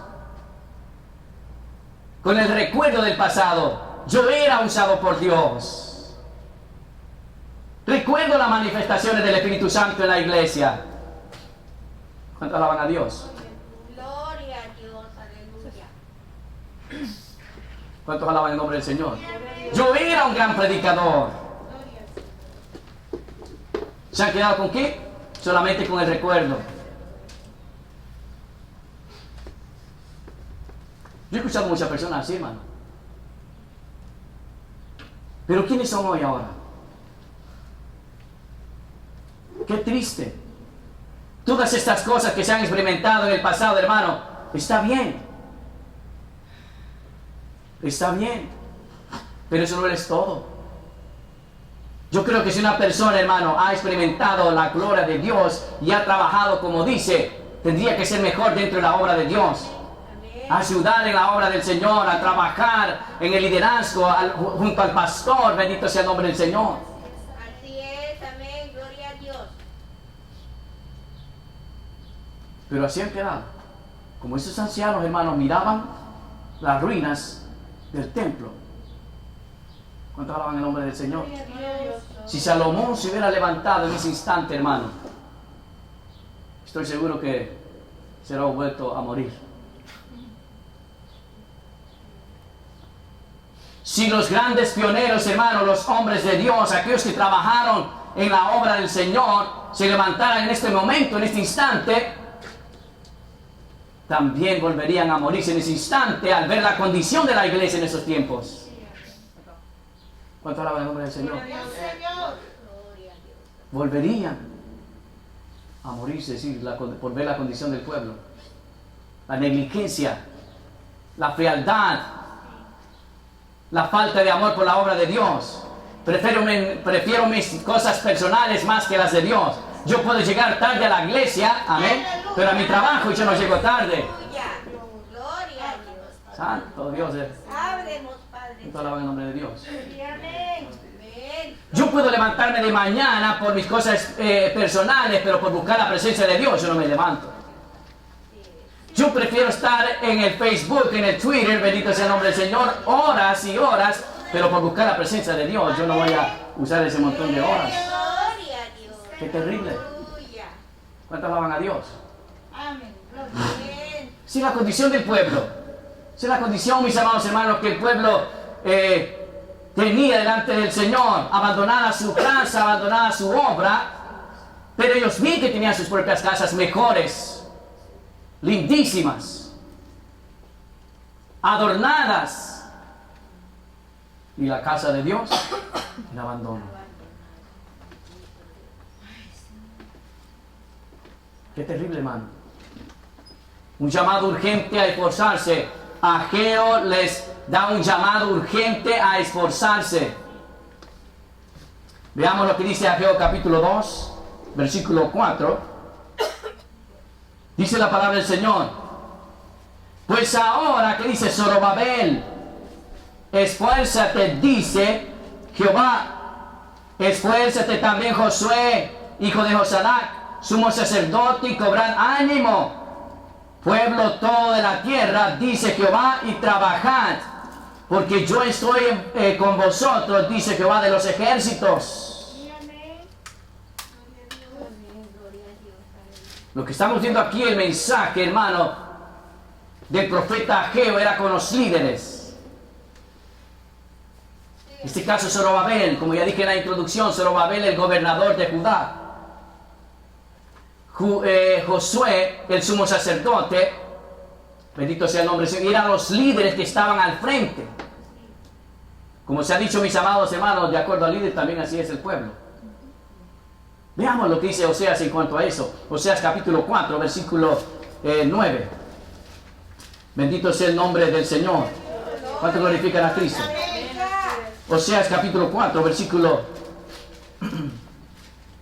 con el recuerdo del pasado. Yo era usado por Dios. Recuerdo las manifestaciones del Espíritu Santo en la iglesia. ¿Cuántos alaban a Dios? Gloria a Dios. Aleluya. ¿Cuántos alaban el nombre del Señor? Yo era un gran predicador. ¿Se han quedado con qué? solamente con el recuerdo. Yo he escuchado a muchas personas así, hermano. Pero ¿quiénes son hoy ahora? Qué triste. Todas estas cosas que se han experimentado en el pasado, hermano, está bien. Está bien. Pero eso no es todo. Yo creo que si una persona, hermano, ha experimentado la gloria de Dios y ha trabajado como dice, tendría que ser mejor dentro de la obra de Dios. Ayudar en la obra del Señor, a trabajar en el liderazgo junto al pastor, bendito sea el nombre del Señor. Así es, amén, gloria a Dios. Pero así han quedado. Como esos ancianos, hermanos, miraban las ruinas del templo. ¿Cuántos alaban el nombre del Señor? Si Salomón se hubiera levantado en ese instante, hermano, estoy seguro que será vuelto a morir. Si los grandes pioneros, hermanos, los hombres de Dios, aquellos que trabajaron en la obra del Señor, se levantaran en este momento, en este instante, también volverían a morirse en ese instante al ver la condición de la iglesia en esos tiempos. ¿Cuánto alaban el nombre del Señor? Volverían a morirse, sí, por ver la condición del pueblo. La negligencia, la frialdad, la falta de amor por la obra de Dios. Prefiero mis cosas personales más que las de Dios. Yo puedo llegar tarde a la iglesia, amén, pero a mi trabajo yo no llego tarde. Gloria a Dios. Santo Dios. Ábrenos, Padre. ¿Cuánto alaban el nombre de Dios? Amén. Yo puedo levantarme de mañana por mis cosas personales, pero por buscar la presencia de Dios yo no me levanto. Yo prefiero estar en el Facebook, en el Twitter, bendito sea el nombre del Señor, horas y horas, pero por buscar la presencia de Dios yo no voy a usar ese montón de horas. Gloria a Dios. Qué terrible. Aleluya. ¿Cuántos alaban a Dios? Amén. Gloria. Si la condición del pueblo, si la condición, mis amados hermanos, que el pueblo tenía delante del Señor, abandonada su casa, abandonada su obra, pero ellos vi que tenían sus propias casas mejores, lindísimas, adornadas, y la casa de Dios la abandono. Qué terrible, hermano. Un llamado urgente a esforzarse. Ageo les da un llamado urgente a esforzarse. Veamos lo que dice Ageo capítulo 2, versículo 4. Dice la palabra del Señor: pues ahora, que dice Zorobabel, esfuérzate, dice Jehová, esfuérzate también Josué, hijo de Josadac, sumo sacerdote, y cobrad ánimo, pueblo todo de la tierra, dice Jehová, y trabajad, porque yo estoy con vosotros, dice Jehová de los ejércitos. Lo que estamos viendo aquí, el mensaje, hermano, del profeta Ageo era con los líderes. En este caso Zorobabel, como ya dije en la introducción, Zorobabel, el gobernador de Judá. Josué, el sumo sacerdote, bendito sea el nombre del Señor, y eran los líderes que estaban al frente. Como se ha dicho, mis amados hermanos, de acuerdo al líder, también así es el pueblo. Veamos lo que dice Oseas en cuanto a eso. Oseas capítulo 4, versículo 9. Bendito sea el nombre del Señor. ¿Cuánto glorifican a Cristo? Oseas capítulo 4, versículo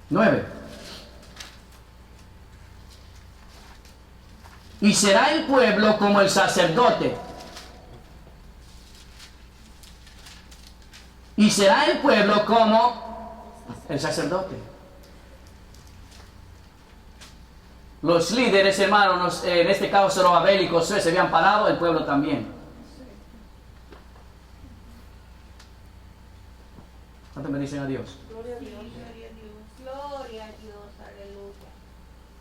9. Y será el pueblo como el sacerdote. Y será el pueblo como el sacerdote. Los líderes, hermanos, en este caso Zorobabel y Josué, se habían parado, el pueblo también. ¿Cuánto me dicen a Dios? Gloria a Dios. Gloria a Dios. Aleluya.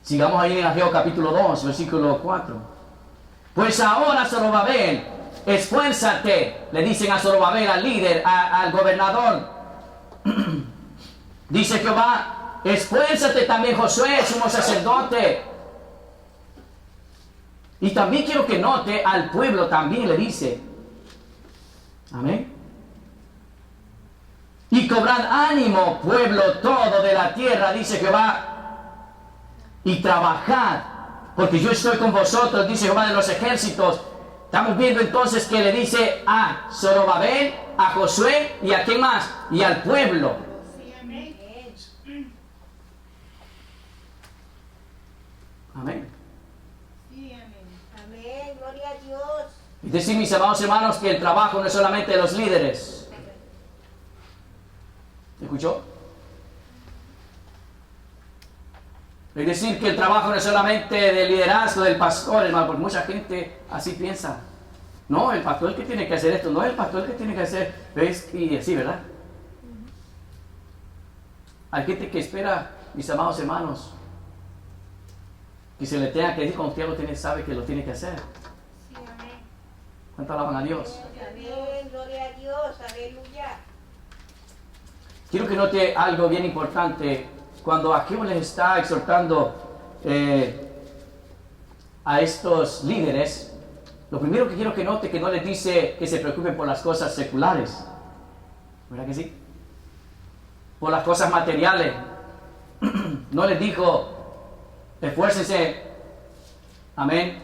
Sigamos ahí en Ageo capítulo 2, versículo 4. Pues ahora, Zorobabel, esfuérzate, le dicen a Zorobabel, al líder, al gobernador. Dice Jehová, esfuérzate también Josué, sumo sacerdote. Y también quiero que note al pueblo, también le dice, amén. Y cobrad ánimo, pueblo todo de la tierra, dice Jehová, y trabajad, porque yo estoy con vosotros, dice Jehová de los ejércitos. Estamos viendo entonces que le dice a Zorobabel, a Josué y a quién más, y al pueblo. Sí, amén. Amén. Sí, amén. Amén, gloria a Dios. Y decir, mis amados hermanos, que el trabajo no es solamente de los líderes. ¿Escuchó? Es decir, que el trabajo no es solamente del liderazgo del pastor, hermano, porque mucha gente así piensa. No, el pastor es el que tiene que hacer esto, no es el pastor el que tiene que hacer, ¿ves? Y así, ¿verdad? Hay gente que espera, mis amados hermanos, que se le tenga que decir cuando usted lo tiene, sabe que lo tiene que hacer. Sí, amén. ¿Cuánto alaban a Dios? Amén, gloria a Dios, aleluya. Quiero que note algo bien importante. Cuando Ageo les está exhortando a estos líderes, lo primero que quiero que note que no les dice que se preocupen por las cosas seculares. ¿Verdad que sí? Por las cosas materiales. No les dijo, esfuércense, amén,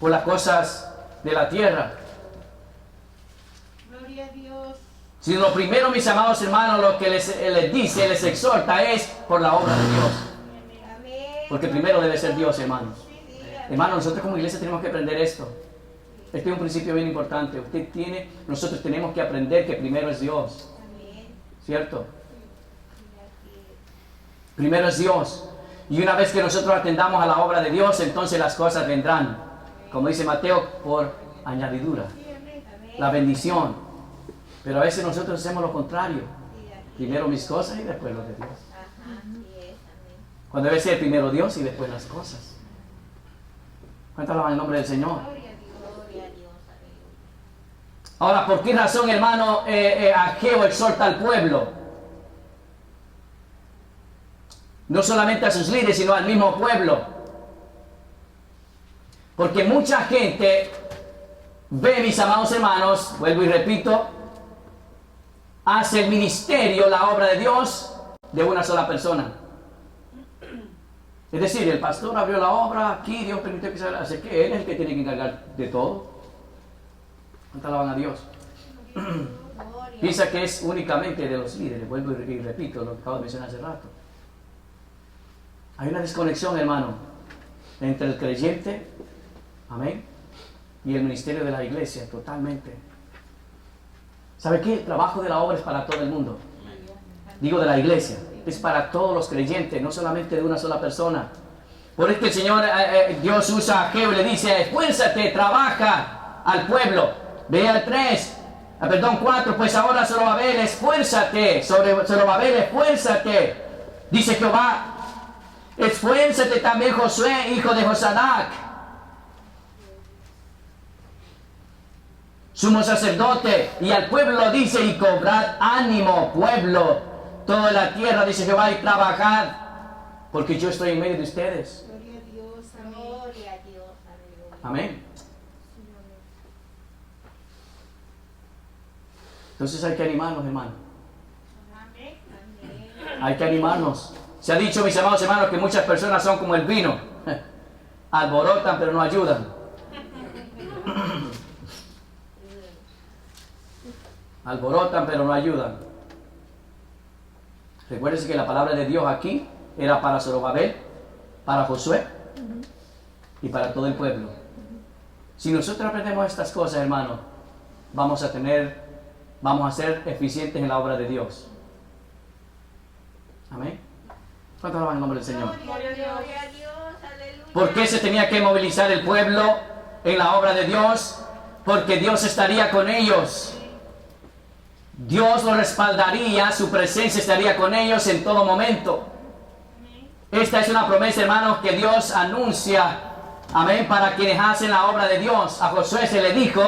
por las cosas de la tierra. Gloria a Dios. Si lo primero, mis amados hermanos, lo que les dice, les exhorta es por la obra de Dios. Amén. Porque primero debe ser Dios, hermanos. Sí, Hermanos, nosotros como iglesia tenemos que aprender esto. Este es un principio bien importante. Nosotros tenemos que aprender que primero es Dios. amén. ¿Cierto? Primero es Dios. Y una vez que nosotros atendamos a la obra de Dios, entonces las cosas vendrán. Como dice Mateo, por añadidura. Sí, amén. La bendición. Pero a veces nosotros hacemos lo contrario. Primero mis cosas y después lo de Dios. Ajá, así es, amén. Cuando debe ser primero Dios y después las cosas. ¿Cuánto alaban el nombre del Señor? Gloria a Dios. Gloria a Dios, aleluya. Ahora, ¿por qué razón, hermano, Ageo exhorta al pueblo? No solamente a sus líderes, sino al mismo pueblo. Porque mucha gente ve, mis amados hermanos, vuelvo y repito, hace el ministerio, la obra de Dios, de una sola persona. Es decir, el pastor abrió la obra, aquí Dios permitió que se haga, así que él es el que tiene que encargar de todo. ¿Cuánto alaban a Dios? Gloria. Piensa que es únicamente de los líderes, vuelvo y repito lo que acabo de mencionar hace rato. Hay una desconexión, hermano, entre el creyente, amén, y el ministerio de la iglesia, totalmente. ¿Sabe qué? El trabajo de la obra es para todo el mundo. Digo de la iglesia, es para todos los creyentes, no solamente de una sola persona. Por eso el Señor, Dios usa a Ageo y le dice, esfuérzate, trabaja al pueblo. Ve al 4, pues ahora Zorobabel, esfuérzate, Zorobabel, esfuérzate. Dice Jehová, esfuérzate también Josué, hijo de Josadac, sumo sacerdote, y al pueblo dice, y cobrad ánimo, pueblo, toda la tierra, dice Jehová, y trabajad, porque yo estoy en medio de ustedes. Gloria a Dios. Amén. Gloria a Dios, aleluya. Amén. Sí, amén. Entonces hay que animarnos, hermano. Amén. Amén. Hay que animarnos. Se ha dicho, mis amados hermanos, que muchas personas son como el vino. Alborotan, pero no ayudan. Alborotan, pero no ayudan. Recuérdense que la palabra de Dios aquí era para Zorobabel, para Josué y para todo el pueblo. Si nosotros aprendemos estas cosas, hermano, vamos a ser eficientes en la obra de Dios. Amén. ¿Cuánto alaban el nombre del Señor? Gloria a Dios. Gloria a Dios, aleluya. ¿Por qué se tenía que movilizar el pueblo en la obra de Dios? Porque Dios estaría con ellos. Dios los respaldaría, su presencia estaría con ellos en todo momento. Esta es una promesa, hermanos, que Dios anuncia, amén, para quienes hacen la obra de Dios. A Josué se le dijo,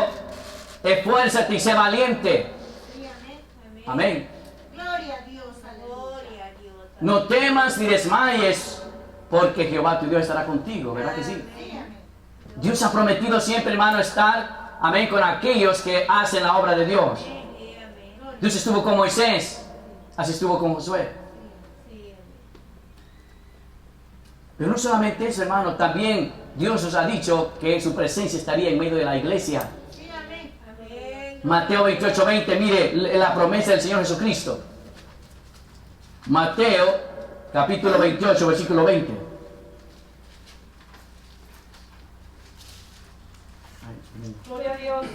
esfuérzate y sé valiente. Sí, amén. Amén. Gloria a Dios. Aleluya. Gloria a Dios, No temas ni desmayes, porque Jehová tu Dios estará contigo, ¿verdad que sí? Dios ha prometido siempre, hermano, estar, amén, con aquellos que hacen la obra de Dios. Dios estuvo con Moisés, así estuvo con Josué. Pero no solamente eso, hermano, también Dios nos ha dicho que su presencia estaría en medio de la iglesia. Mateo 28:20, mire la promesa del Señor Jesucristo. Mateo capítulo 28, versículo 20. Gloria a Dios.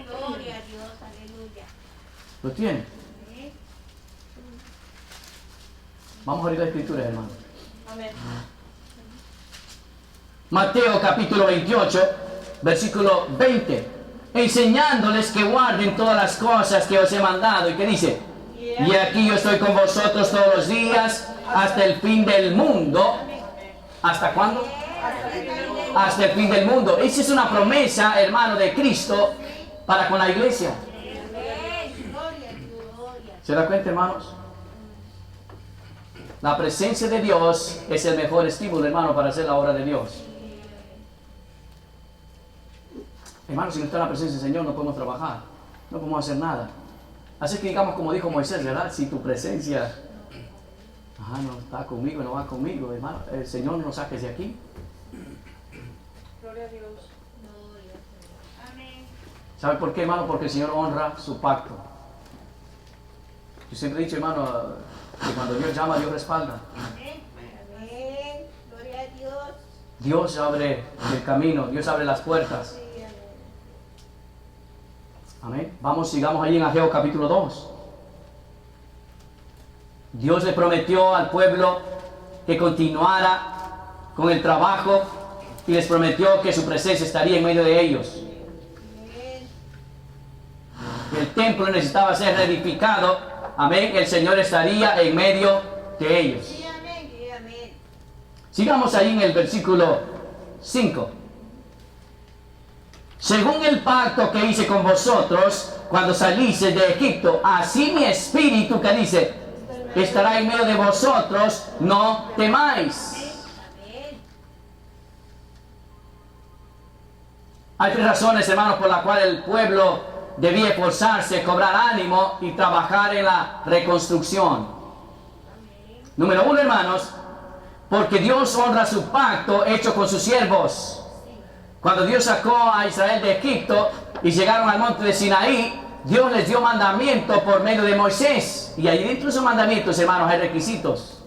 Gloria a Dios, aleluya. ¿Lo tiene? Vamos a abrir la escritura, hermano. Amén. Mateo capítulo 28, versículo 20. Enseñándoles que guarden todas las cosas que os he mandado. ¿Y qué dice? Y aquí yo estoy con vosotros todos los días hasta el fin del mundo. ¿Hasta cuándo? Hasta el fin del mundo. Esa es una promesa, hermano, de Cristo para con la iglesia. Gloria a Dios, gloria. ¿Se da cuenta, hermanos? La presencia de Dios es el mejor estímulo, hermano, para hacer la obra de Dios. Hermano, si no está la presencia del Señor, no podemos trabajar, no podemos hacer nada. Así que digamos como dijo Moisés, ¿verdad? Si tu presencia no está conmigo, no va conmigo, hermano, el Señor nos saque de aquí. Gloria a Dios. Amén. ¿Sabe por qué, hermano? Porque el Señor honra su pacto. Yo siempre he dicho, hermano, que cuando Dios llama, Dios respalda. Amén. Gloria a Dios. Dios abre el camino, Dios abre las puertas. Sí, amén. Amén. Vamos, sigamos ahí en Ageo capítulo 2. Dios le prometió al pueblo que continuara con el trabajo y les prometió que su presencia estaría en medio de ellos. Amén. El templo necesitaba ser reedificado. Amén. El Señor estaría en medio de ellos. Sí, amén. Sí, amén. Sigamos ahí en el versículo 5. Según el pacto que hice con vosotros cuando saliste de Egipto, así mi espíritu, que dice, estará en medio de vosotros, no temáis. Amén. Hay tres razones, hermanos, por las cuales el pueblo debía esforzarse, cobrar ánimo y trabajar en la reconstrucción. Número 1, hermanos, porque Dios honra su pacto hecho con sus siervos. Cuando Dios sacó a Israel de Egipto y llegaron al monte de Sinaí, Dios les dio mandamiento por medio de Moisés. Y allí dentro de esos mandamientos, hermanos, hay requisitos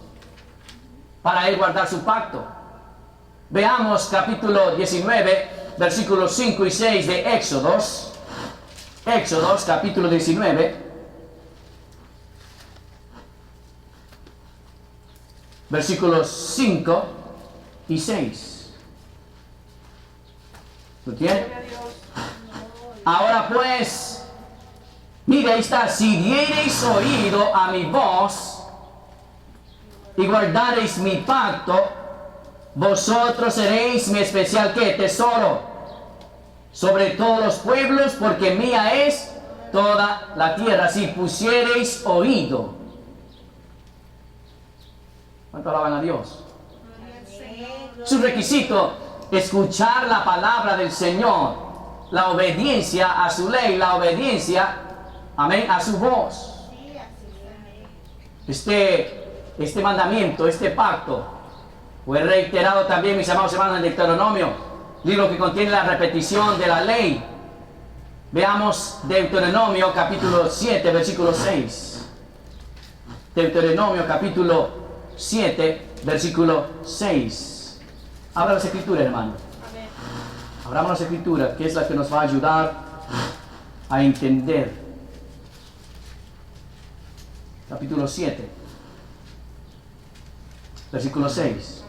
para él guardar su pacto. Veamos capítulo 19, versículos 5 y 6 de Éxodos. Éxodos, capítulo 19. Versículos 5 y 6. ¿Lo tiene? Gloria a Dios. Ahora pues, mira, ahí está, si diereis oído a mi voz y guardareis mi pacto, vosotros seréis mi especial ¿qué? Tesoro sobre todos los pueblos, porque mía es toda la tierra, si pusiereis oído. ¿Cuánto alaban a Dios? Gloria al Señor. Es un requisito escuchar la palabra del Señor, la obediencia a su ley, la obediencia, amén, a su voz. Sí, así es. Este mandamiento, este pacto, fue reiterado también, mis amados hermanos, en Deuteronomio, libro que contiene la repetición de la ley. Veamos Deuteronomio capítulo 7, versículo 6. Deuteronomio capítulo 7, versículo 6. Abra las escrituras, hermano. Amén. Abramos las escrituras, que es la que nos va a ayudar a entender. Capítulo 7, versículo 6.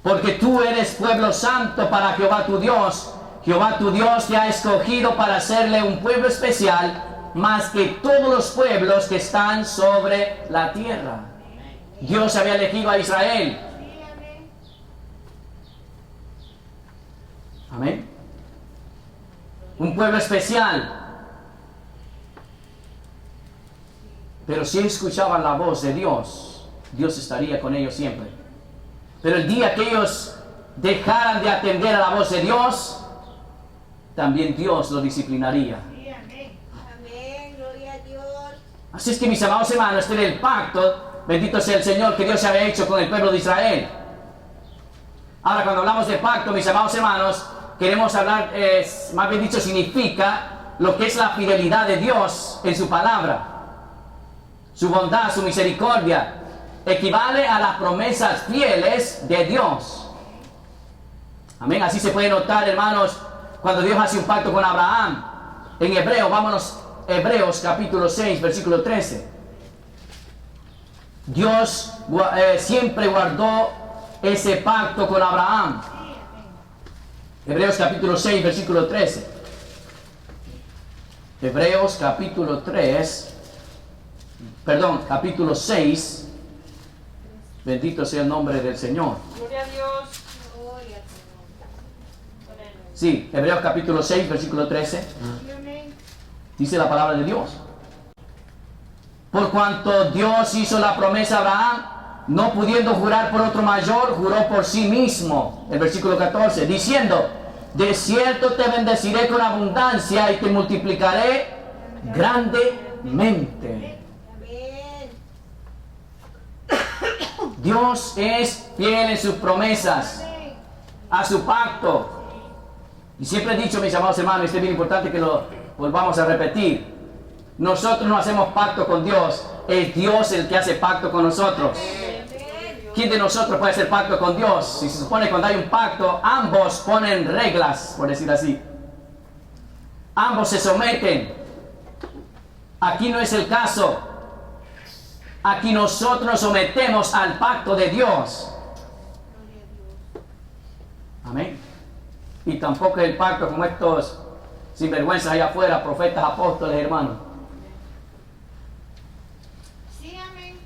Porque tú eres pueblo santo para Jehová tu Dios. Jehová tu Dios te ha escogido para hacerle un pueblo especial, más que todos los pueblos que están sobre la tierra. Dios había elegido a Israel. Sí, amén. Amén. Un pueblo especial. Pero si escuchaban la voz de Dios, Dios estaría con ellos siempre. Pero el día que ellos dejaran de atender a la voz de Dios, también Dios lo disciplinaría. Amén, gloria a Dios. Así es que, mis amados hermanos, este era el pacto, bendito sea el Señor, que Dios había hecho con el pueblo de Israel. Ahora, cuando hablamos de pacto, mis amados hermanos, queremos hablar, más bien dicho, significa lo que es la fidelidad de Dios en su palabra. Su bondad, su misericordia, equivale a las promesas fieles de Dios. Amén. Así se puede notar, hermanos, cuando Dios hace un pacto con Abraham. En Hebreos capítulo 6, versículo 13. Dios siempre guardó ese pacto con Abraham. Hebreos capítulo 6, versículo 13. Hebreos capítulo 6. Bendito sea el nombre del Señor. Gloria a Dios. Gloria a Dios. Sí, Hebreos capítulo 6, versículo 13. Amén. Dice la palabra de Dios. Por cuanto Dios hizo la promesa a Abraham, no pudiendo jurar por otro mayor, juró por sí mismo. El versículo 14, diciendo: de cierto te bendeciré con abundancia y te multiplicaré grandemente. Amén. Dios es fiel en sus promesas, a su pacto. Y siempre he dicho, mis amados hermanos, esto es bien importante que lo volvamos a repetir. Nosotros no hacemos pacto con Dios, es Dios el que hace pacto con nosotros. ¿Quién de nosotros puede hacer pacto con Dios? Si se supone que cuando hay un pacto, ambos ponen reglas, por decir así. Ambos se someten. Aquí no es el caso. Aquí nosotros nos sometemos al pacto de Dios. Amén. Y tampoco es el pacto como estos sinvergüenzas allá afuera, profetas, apóstoles, hermanos. Sí, amén.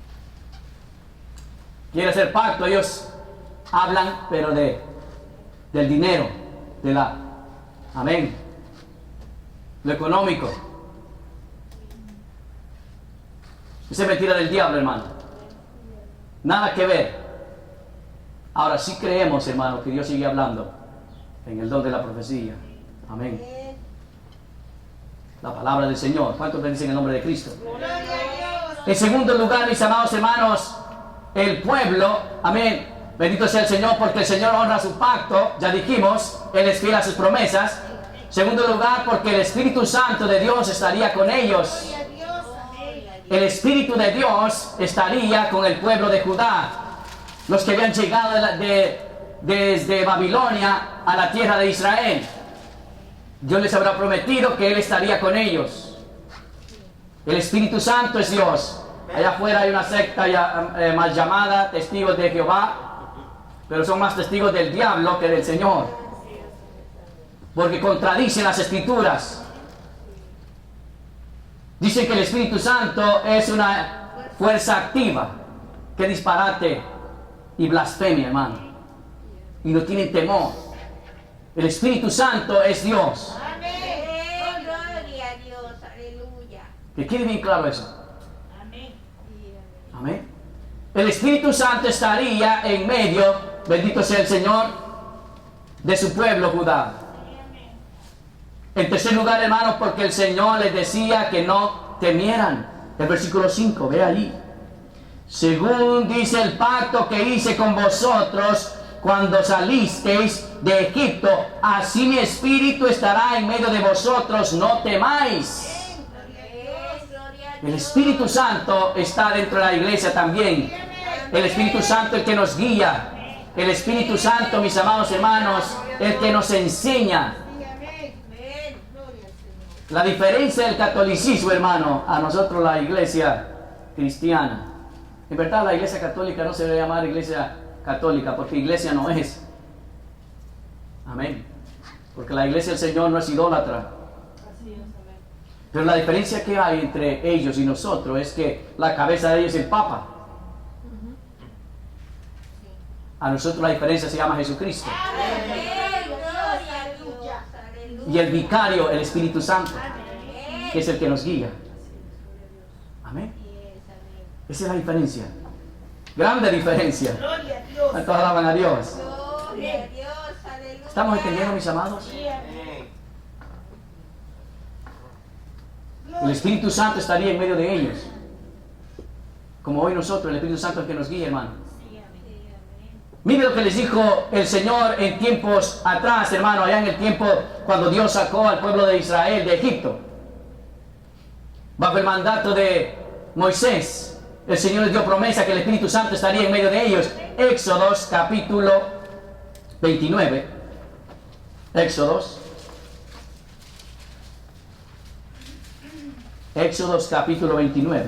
Quiere hacer pacto, ellos hablan, pero del dinero, amén, lo económico. Esa es mentira del diablo, hermano. Nada que ver. Ahora sí creemos, hermano, que Dios sigue hablando en el don de la profecía. Amén. La palabra del Señor. ¿Cuántos bendicen el nombre de Cristo? Gloria a Dios. En segundo lugar, mis amados hermanos, el pueblo, amén, bendito sea el Señor, porque el Señor honra su pacto, ya dijimos, Él es fiel a sus promesas. Segundo lugar, porque el Espíritu Santo de Dios estaría con ellos. El Espíritu de Dios estaría con el pueblo de Judá, los que habían llegado desde Babilonia a la tierra de Israel. Dios les habrá prometido que Él estaría con ellos. El Espíritu Santo es Dios. Allá afuera hay una secta mal llamada Testigos de Jehová, pero son más testigos del diablo que del Señor, porque contradicen las Escrituras. Dicen que el Espíritu Santo es una fuerza activa. Qué disparate y blasfemia, hermano. Y no tienen temor. El Espíritu Santo es Dios. Amén. Gloria a Dios. Aleluya. Que quede bien claro eso. Amén. Amén. El Espíritu Santo estaría en medio, bendito sea el Señor, de su pueblo Judá. En tercer lugar, hermanos, porque el Señor les decía que no temieran. El versículo 5, ve allí. Según dice el pacto que hice con vosotros cuando salisteis de Egipto, así mi espíritu estará en medio de vosotros, no temáis. El Espíritu Santo está dentro de la iglesia también. El Espíritu Santo el que nos guía. El Espíritu Santo, mis amados hermanos, el que nos enseña. La diferencia del catolicismo, hermano, a nosotros la iglesia cristiana. En verdad la iglesia católica no se debe llamar iglesia católica, porque iglesia no es. Amén. Porque la iglesia del Señor no es idólatra. Así es, amén. Pero la diferencia que hay entre ellos y nosotros es que la cabeza de ellos es el Papa. A nosotros la diferencia se llama Jesucristo. Y el vicario, el Espíritu Santo, que es el que nos guía. Amén. Esa es la diferencia. Grande diferencia. Gloria a Dios. ¿Cuántos alaban a Dios? Gloria a Dios, aleluya. ¿Estamos entendiendo, mis amados? Sí, amén. El Espíritu Santo estaría en medio de ellos. Como hoy nosotros, el Espíritu Santo es el que nos guía, hermano. Sí, amén. Mire lo que les dijo el Señor en tiempos atrás, hermano, allá en el tiempo cuando Dios sacó al pueblo de Israel de Egipto. Bajo el mandato de Moisés, el Señor les dio promesa que el Espíritu Santo estaría en medio de ellos. Éxodos capítulo 29. Éxodos capítulo 29.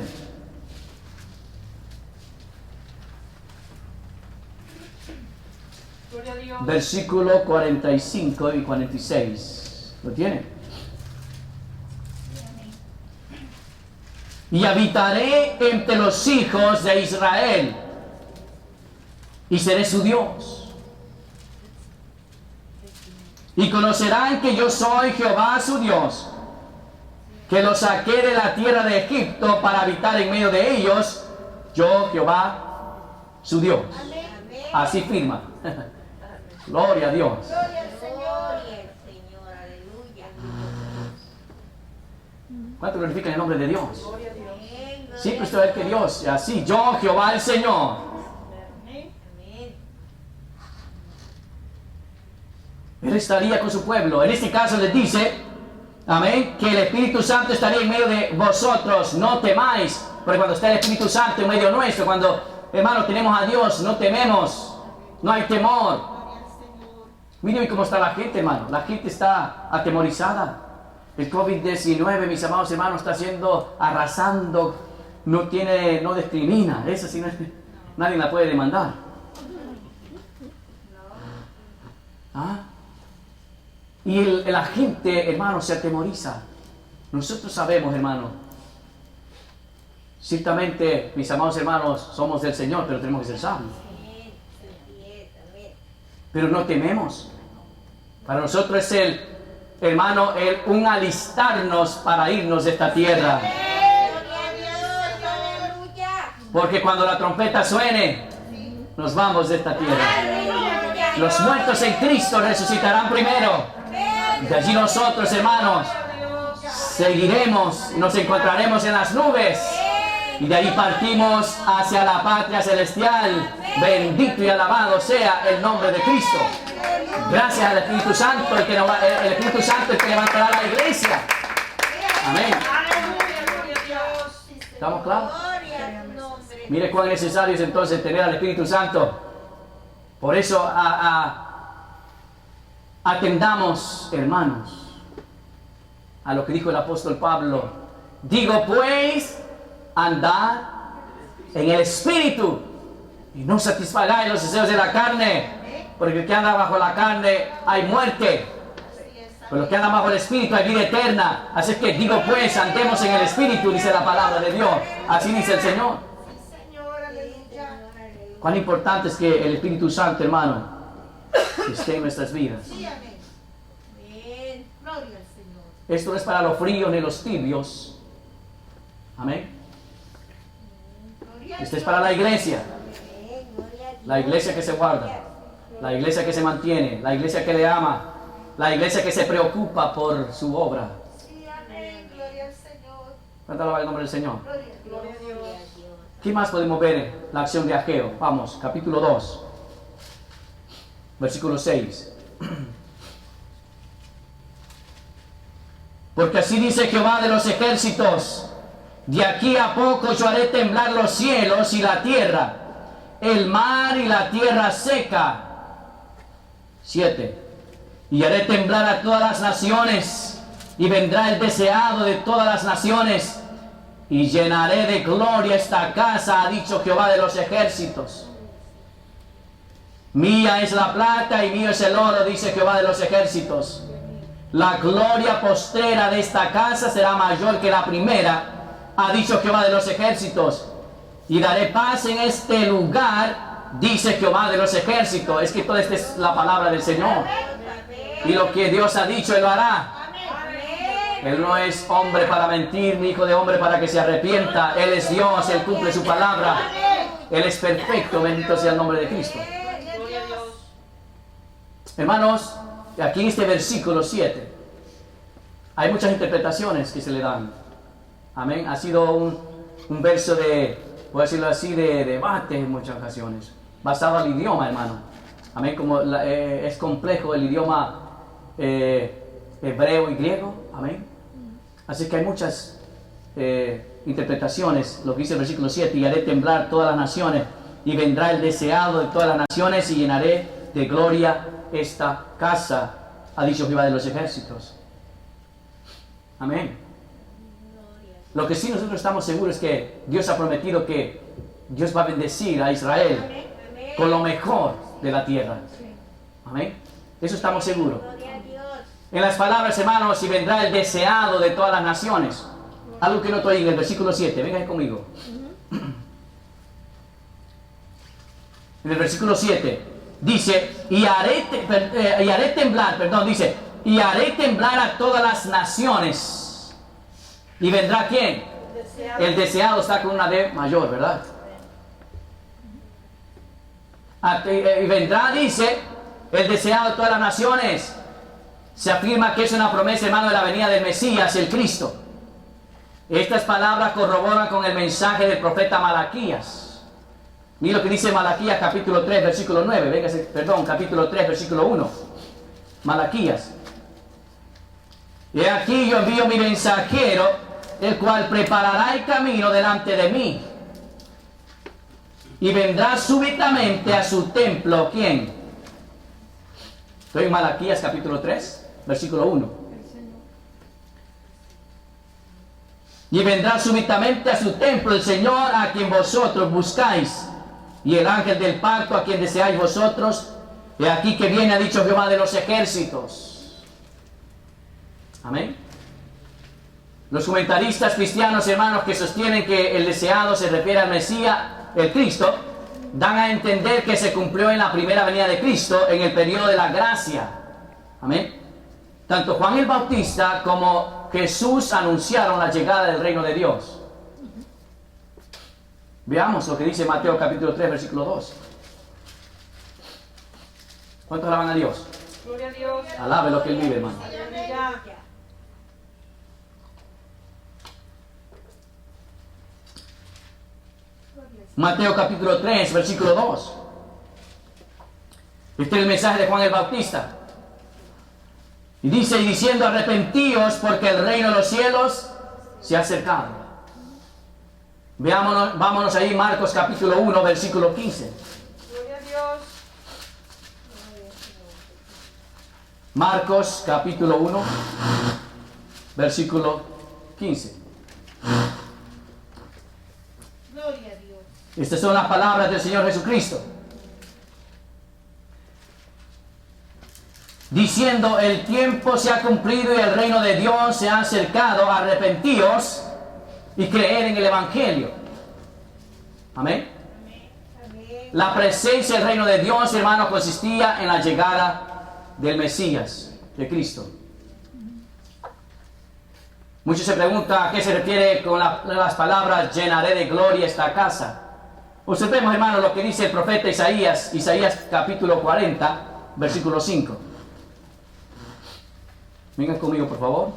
Gloria a Dios. Versículo 45 y 46. ¿Lo tiene? Y habitaré entre los hijos de Israel y seré su Dios. Y conocerán que yo soy Jehová su Dios, que los saqué de la tierra de Egipto para habitar en medio de ellos, yo Jehová su Dios. Amén. Así firma. Gloria a Dios. Gloria al Señor. Gloria al Señor, aleluya. ¿Cuánto glorifican el nombre de Dios? Gloria a Dios. Amén, gloria Siempre a estoy el que Dios, así, yo Jehová el Señor. Amén. Amén. Él estaría con su pueblo. En este caso les dice, amén, que el Espíritu Santo estaría en medio de vosotros. No temáis, porque cuando está el Espíritu Santo en medio nuestro, cuando, hermano, tenemos a Dios, no tememos, no hay temor. Gloria al Señor. Miren cómo está la gente, hermano. La gente está atemorizada. El COVID-19, mis amados hermanos, está siendo arrasando. No discrimina. Esa sí nadie la puede demandar. ¿Ah? Y la gente, hermano, se atemoriza. Nosotros sabemos, hermano. Ciertamente, mis amados hermanos, somos del Señor, pero tenemos que ser sabios. Amén. Así es, amén. Pero no tememos. Para nosotros es un alistarnos para irnos de esta tierra. Gloria a Dios, aleluya. Porque cuando la trompeta suene, nos vamos de esta tierra. Aleluya. Los muertos en Cristo resucitarán primero. Amén. Y de allí nosotros, hermanos, seguiremos, nos encontraremos en las nubes. Y de ahí partimos hacia la patria celestial. Bendito y alabado sea el nombre de Cristo. Gracias al Espíritu Santo, el Espíritu Santo el que levantará la iglesia. Amén. Aleluya, gloria a Dios. Sí, Señor. ¿Estamos claros? Gloria a tu nombre. Mire cuán necesario es entonces tener al Espíritu Santo. Por eso atendamos, hermanos, a lo que dijo el apóstol Pablo. Digo pues, andad en el Espíritu y no satisfagáis los deseos de la carne, porque el que anda bajo la carne hay muerte, pero los que andan bajo el Espíritu hay vida eterna. Así es que digo pues, andemos en el Espíritu, dice la palabra de Dios. Así dice el Señor. Señor, aleluya. Cuán importante es que el Espíritu Santo, hermano, esté en nuestras vidas. Sí, amén. Amén. Gloria al Señor. Esto no es para los fríos ni los tibios. Amén. Gloria a Este es Dios. para la iglesia. Amén. Gloria a Dios. La iglesia que se guarda. La iglesia que se mantiene. La iglesia que le ama. La iglesia que se preocupa por su obra. Sí, amén. Gloria al Señor. ¿Cuánto alaba el nombre del Señor? Gloria a Dios. Gloria a Dios. ¿Qué más podemos ver en la acción de Ageo? Vamos, capítulo 2. Versículo 6. Porque así dice Jehová de los ejércitos: de aquí a poco yo haré temblar los cielos y la tierra, el mar y la tierra seca. 7. Y haré temblar a todas las naciones, y vendrá el deseado de todas las naciones, y llenaré de gloria esta casa, ha dicho Jehová de los ejércitos. Mía es la plata y mío es el oro, dice Jehová de los ejércitos. La gloria postrera de esta casa será mayor que la primera, ha dicho Jehová de los ejércitos. Y daré paz en este lugar, dice Jehová de los ejércitos. Es que toda esta es la palabra del Señor. Y lo que Dios ha dicho, Él lo hará. Amén. Él no es hombre para mentir, ni hijo de hombre para que se arrepienta. Él es Dios, Él cumple su palabra. Él es perfecto, bendito sea el nombre de Cristo. Gloria a Dios. Hermanos, aquí en este versículo 7, hay muchas interpretaciones que se le dan. Amén. Ha sido un verso de, voy a decirlo así, de debate en muchas ocasiones, basado al idioma, hermano. Amén. Como es complejo el idioma hebreo y griego. Amén. Así que hay muchas interpretaciones. Lo que dice el versículo 7, y haré temblar todas las naciones, y vendrá el deseado de todas las naciones, y llenaré de gloria esta casa, ha dicho Jehová de los ejércitos. Amén. Lo que sí nosotros estamos seguros es que Dios ha prometido que Dios va a bendecir a Israel con lo mejor de la tierra. Amén. Eso estamos seguros. Gloria a Dios. En las palabras, hermanos, y vendrá el deseado de todas las naciones. Algo que noto ahí en el versículo 7. Vengan conmigo. En el versículo 7 dice, y haré temblar a todas las naciones. ¿Y vendrá quién? El deseado está con una D mayor, ¿verdad? Y vendrá, dice, el deseado de todas las naciones. Se afirma que es una promesa, hermano, de la venida del Mesías, el Cristo. Estas palabras corroboran con el mensaje del profeta Malaquías. Mira lo que dice Malaquías capítulo 3, versículo 9. Capítulo 3, versículo 1. Malaquías. Y aquí yo envío mi mensajero, el cual preparará el camino delante de mí. Y vendrá súbitamente a su templo, ¿quién? Estoy en Malaquías capítulo 3, versículo 1. Y vendrá súbitamente a su templo el Señor a quien vosotros buscáis, y el ángel del pacto a quien deseáis vosotros. Y aquí que viene, ha dicho Jehová de los ejércitos. Amén. Los comentaristas cristianos, hermanos, que sostienen que el deseado se refiere al Mesías, el Cristo, dan a entender que se cumplió en la primera venida de Cristo, en el periodo de la gracia. Amén. Tanto Juan el Bautista como Jesús anunciaron la llegada del reino de Dios. Veamos lo que dice Mateo capítulo 3, versículo 2. ¿Cuántos alaban a Dios? Gloria a Dios. Alabe lo que Él vive, hermano. Aleluya. Mateo capítulo 3, versículo 2. Este es el mensaje de Juan el Bautista. Y dice, y diciendo, arrepentíos porque el reino de los cielos se ha acercado. Vámonos ahí, Marcos capítulo 1, versículo 15. Gloria a Dios. Marcos capítulo 1, versículo 15. Gloria a Dios. Estas son las palabras del Señor Jesucristo. Diciendo, el tiempo se ha cumplido y el reino de Dios se ha acercado, arrepentíos y creer en el Evangelio. Amén. Amén. La presencia del reino de Dios, hermano, consistía en la llegada del Mesías, de Cristo. Muchos se preguntan a qué se refiere con las palabras, llenaré de gloria esta casa. Observemos, hermano, lo que dice el profeta Isaías, Isaías capítulo 40, versículo 5. Vengan conmigo, por favor.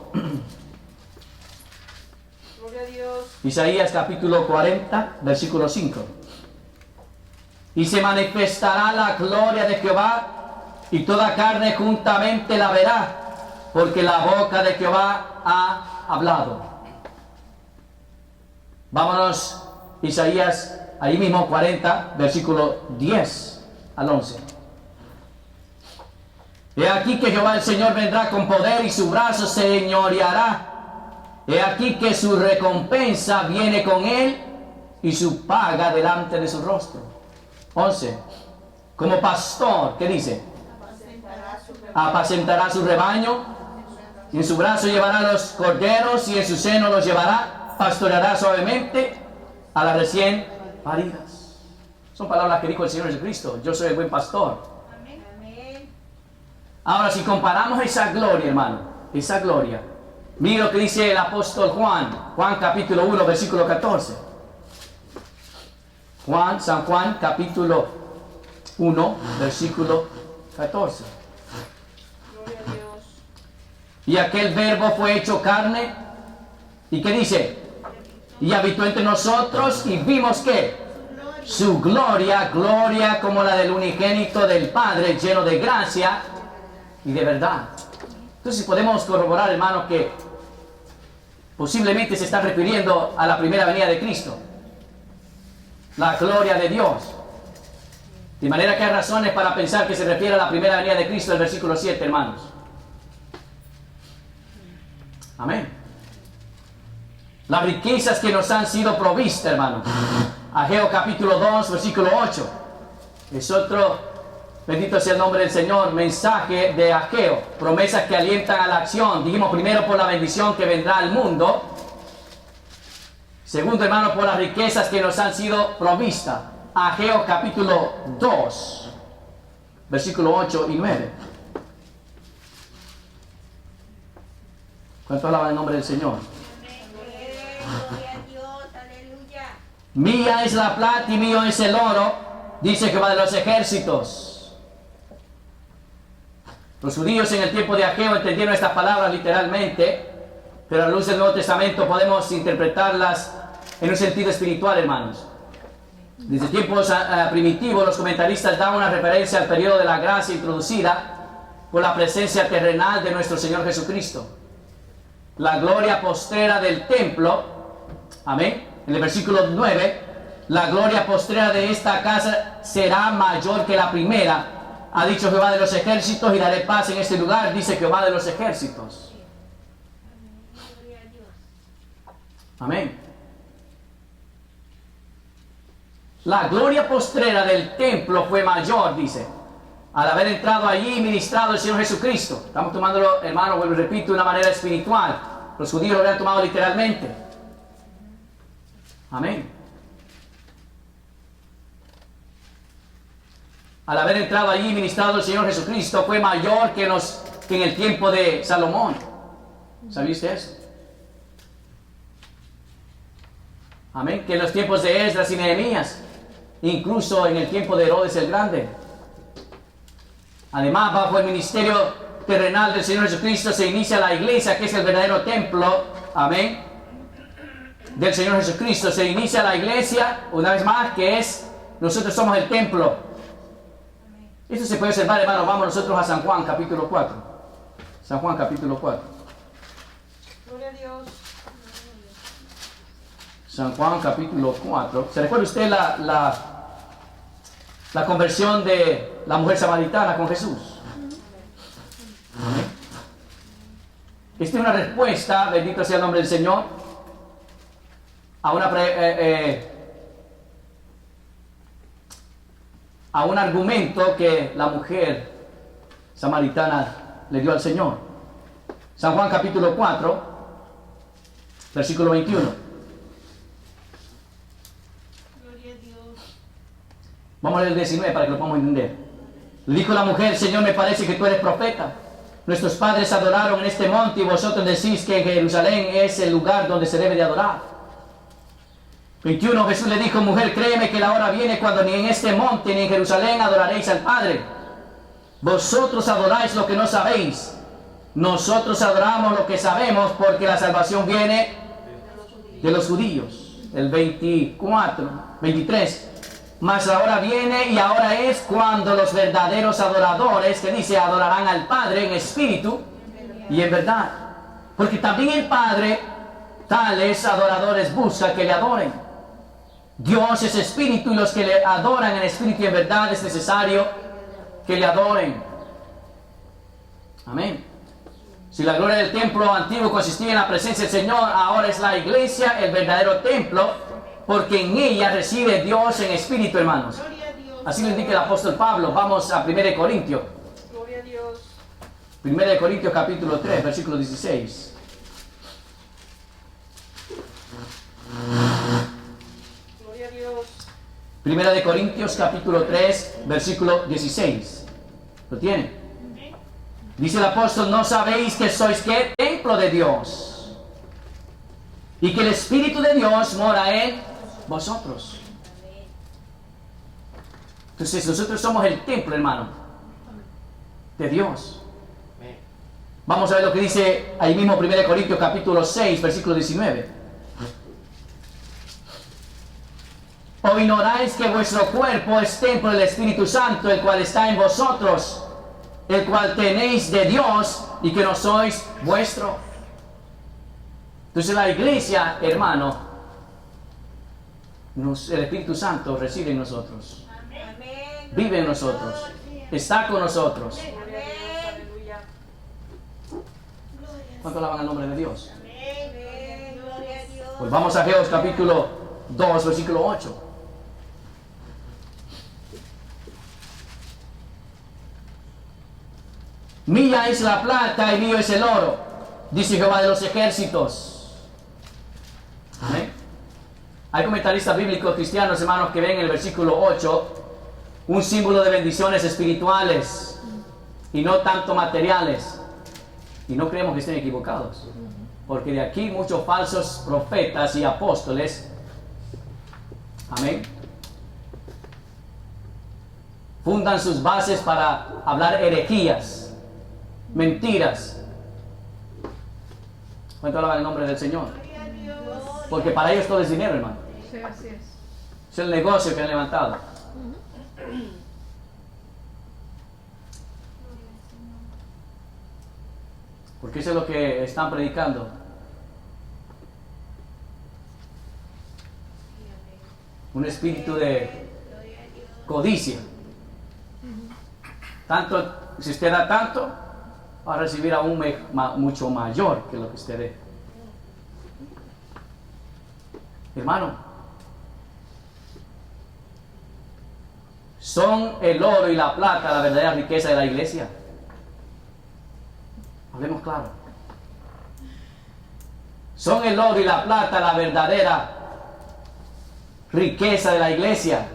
Gloria a Dios. Isaías capítulo 40, versículo 5. Y se manifestará la gloria de Jehová, y toda carne juntamente la verá, porque la boca de Jehová ha hablado. Vámonos, Isaías, ahí mismo 40, versículo 10 al 11. He aquí que Jehová el Señor vendrá con poder y su brazo señoreará. He aquí que su recompensa viene con él y su paga delante de su rostro. 11. Como pastor, ¿qué dice? Apacentará su rebaño, y en su brazo llevará los corderos y en su seno los llevará, pastoreará suavemente a las recién paridas. Son palabras que dijo el Señor Jesucristo. Yo soy el buen pastor. Amén. Ahora, si comparamos esa gloria, hermano, esa gloria, Mira lo que dice el apóstol Juan. Juan capítulo 1, versículo 14. San Juan capítulo 1, versículo 14. Gloria a Dios. Y aquel verbo fue hecho carne. ¿Y qué dice? Y habitó entre nosotros y vimos que su gloria, gloria como la del unigénito del Padre, lleno de gracia y de verdad. Entonces podemos corroborar, hermanos, que posiblemente se está refiriendo a la primera venida de Cristo. La gloria de Dios. De manera que hay razones para pensar que se refiere a la primera venida de Cristo, el versículo 7, hermanos. Amén. Las riquezas que nos han sido provistas, hermanos. Ageo capítulo 2, versículo 8. Es otro, bendito sea el nombre del Señor, mensaje de Ageo. Promesas que alientan a la acción. Dijimos primero por la bendición que vendrá al mundo. Segundo, hermano, por las riquezas que nos han sido provistas. Ageo capítulo 2, versículo 8 y 9. ¿Cuánto alaban el nombre del Señor? Gloria a Dios, aleluya. Mía es la plata y mío es el oro, dice Jehová de los ejércitos. Los judíos en el tiempo de Ageo entendieron estas palabras literalmente, pero a la luz del Nuevo Testamento podemos interpretarlas en un sentido espiritual, hermanos. Desde tiempos primitivos, los comentaristas dan una referencia al periodo de la gracia introducida por la presencia terrenal de nuestro Señor Jesucristo. La gloria postrera del templo, amén, en el versículo 9, la gloria postrera de esta casa será mayor que la primera, ha dicho Jehová de los ejércitos, y daré paz en este lugar, dice Jehová de los ejércitos. Gloria a Dios. Amén. La gloria postrera del templo fue mayor, dice, al haber entrado allí y ministrado el Señor Jesucristo. Estamos tomándolo, hermano, vuelvo y repito, de una manera espiritual. Los judíos lo habían tomado literalmente. Amén. Al haber entrado allí y ministrado el Señor Jesucristo, fue mayor que en el tiempo de Salomón. ¿Sabiste eso? Amén. Que en los tiempos de Esdras y Nehemías, incluso en el tiempo de Herodes el Grande. Además, bajo el ministerio terrenal del Señor Jesucristo se inicia la iglesia, que es el verdadero templo, amén, del Señor Jesucristo. Se inicia la iglesia, una vez más, que es, nosotros somos el templo. Esto se puede observar, hermano. Vamos nosotros a San Juan, capítulo 4. San Juan, capítulo 4. Gloria a Dios. San Juan, capítulo 4. ¿Se recuerda usted la conversión de la mujer samaritana con Jesús? Esta es una respuesta, bendito sea el nombre del Señor, a un argumento que la mujer samaritana le dio al Señor. San Juan capítulo 4, versículo 21. Gloria a Dios. Vamos a leer el 19 para que lo podamos entender. Le dijo la mujer: Señor, me parece que tú eres profeta. Nuestros padres adoraron en este monte y vosotros decís que Jerusalén es el lugar donde se debe de adorar. 21. Jesús le dijo: mujer, créeme que la hora viene cuando ni en este monte ni en Jerusalén adoraréis al Padre. Vosotros adoráis lo que no sabéis. Nosotros adoramos lo que sabemos, porque la salvación viene de los judíos. El 23. Mas ahora viene y ahora es cuando los verdaderos adoradores, que dice, adorarán al Padre en espíritu y en verdad. Porque también el Padre tales adoradores busca que le adoren. Dios es espíritu, y los que le adoran en espíritu y en verdad es necesario que le adoren. Amén. Si la gloria del templo antiguo consistía en la presencia del Señor, ahora es la iglesia el verdadero templo, porque en ella reside Dios en espíritu, hermanos. Gloria a Dios. Así lo indica el apóstol Pablo. Vamos a 1 Corintios. Gloria a Dios. 1 Corintios capítulo 3, versículo 16. Gloria a Dios. 1 Corintios capítulo 3, versículo 16. ¿Lo tiene? Dice el apóstol: ¿no sabéis que sois qué? Templo de Dios. y que el Espíritu de Dios mora en vosotros. Entonces nosotros somos el templo, hermano, de Dios. Vamos a ver lo que dice ahí mismo 1 Corintios capítulo 6, versículo 19. ¿O ignoráis que vuestro cuerpo es templo del Espíritu Santo, el cual está en vosotros, el cual tenéis de Dios y que no sois vuestro? Entonces la iglesia, hermano, el Espíritu Santo reside en nosotros. Vive en nosotros, está con nosotros. Aleluya. ¿Cuánto alaban al nombre de Dios? Gloria a Dios. Pues vamos a Geos capítulo 2, versículo 8. Mía es la plata y mío es el oro, dice Jehová de los ejércitos. Amén. Hay comentaristas bíblicos cristianos, hermanos, que ven en el versículo 8 un símbolo de bendiciones espirituales y no tanto materiales. Y no creemos que estén equivocados, porque de aquí muchos falsos profetas y apóstoles, amén, fundan sus bases para hablar herejías, mentiras. ¿Cuánto alaban el nombre del Señor? Porque para ellos todo es dinero, hermano. Sí, así es. Es el negocio que han levantado. Porque eso es lo que están predicando. Un espíritu de codicia. Tanto, si usted da tanto, va a recibir aún mucho mayor que lo que usted dé. Hermano, ¿son el oro y la plata la verdadera riqueza de la iglesia? Hablemos claro. ¿Son el oro y la plata la verdadera riqueza de la iglesia?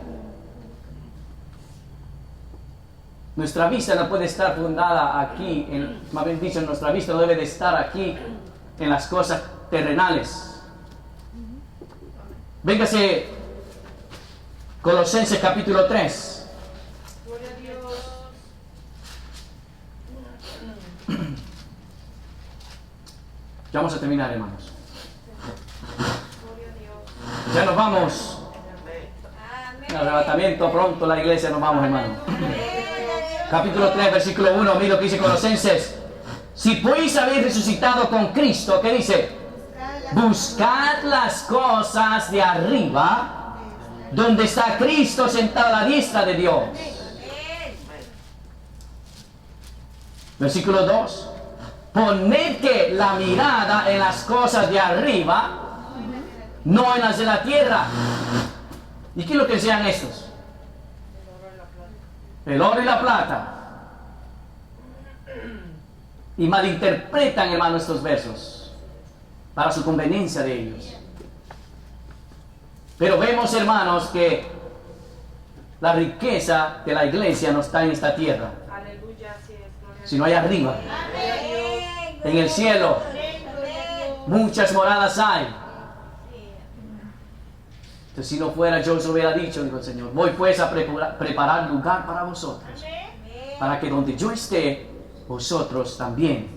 Nuestra vista no puede estar fundada aquí, más bien dicho, nuestra vista no debe de estar aquí en las cosas terrenales. Véngase Colosenses capítulo 3. Gloria a Dios. Ya vamos a terminar, hermanos. Gloria a Dios. Ya nos vamos. El arrebatamiento pronto, la iglesia nos vamos, hermano. Capítulo 3, versículo 1, mira lo que dice Colosenses. Si pues habéis resucitado con Cristo, ¿qué dice? Buscad las cosas de arriba, donde está Cristo sentado a la diestra de Dios. Versículo 2. Poned que la mirada en las cosas de arriba, no en las de la tierra. ¿Y qué es lo que enseñan estos? El oro y la plata. Y malinterpretan, hermano, estos versos para su conveniencia de ellos. Pero vemos, hermanos, que la riqueza de la iglesia no está en esta tierra, Aleluya, así es. Gloria a sino allá arriba, en el cielo. Muchas moradas hay. Entonces, si no fuera, yo os hubiera dicho, dijo el Señor, voy pues a preparar lugar para vosotros, para que donde yo esté, vosotros también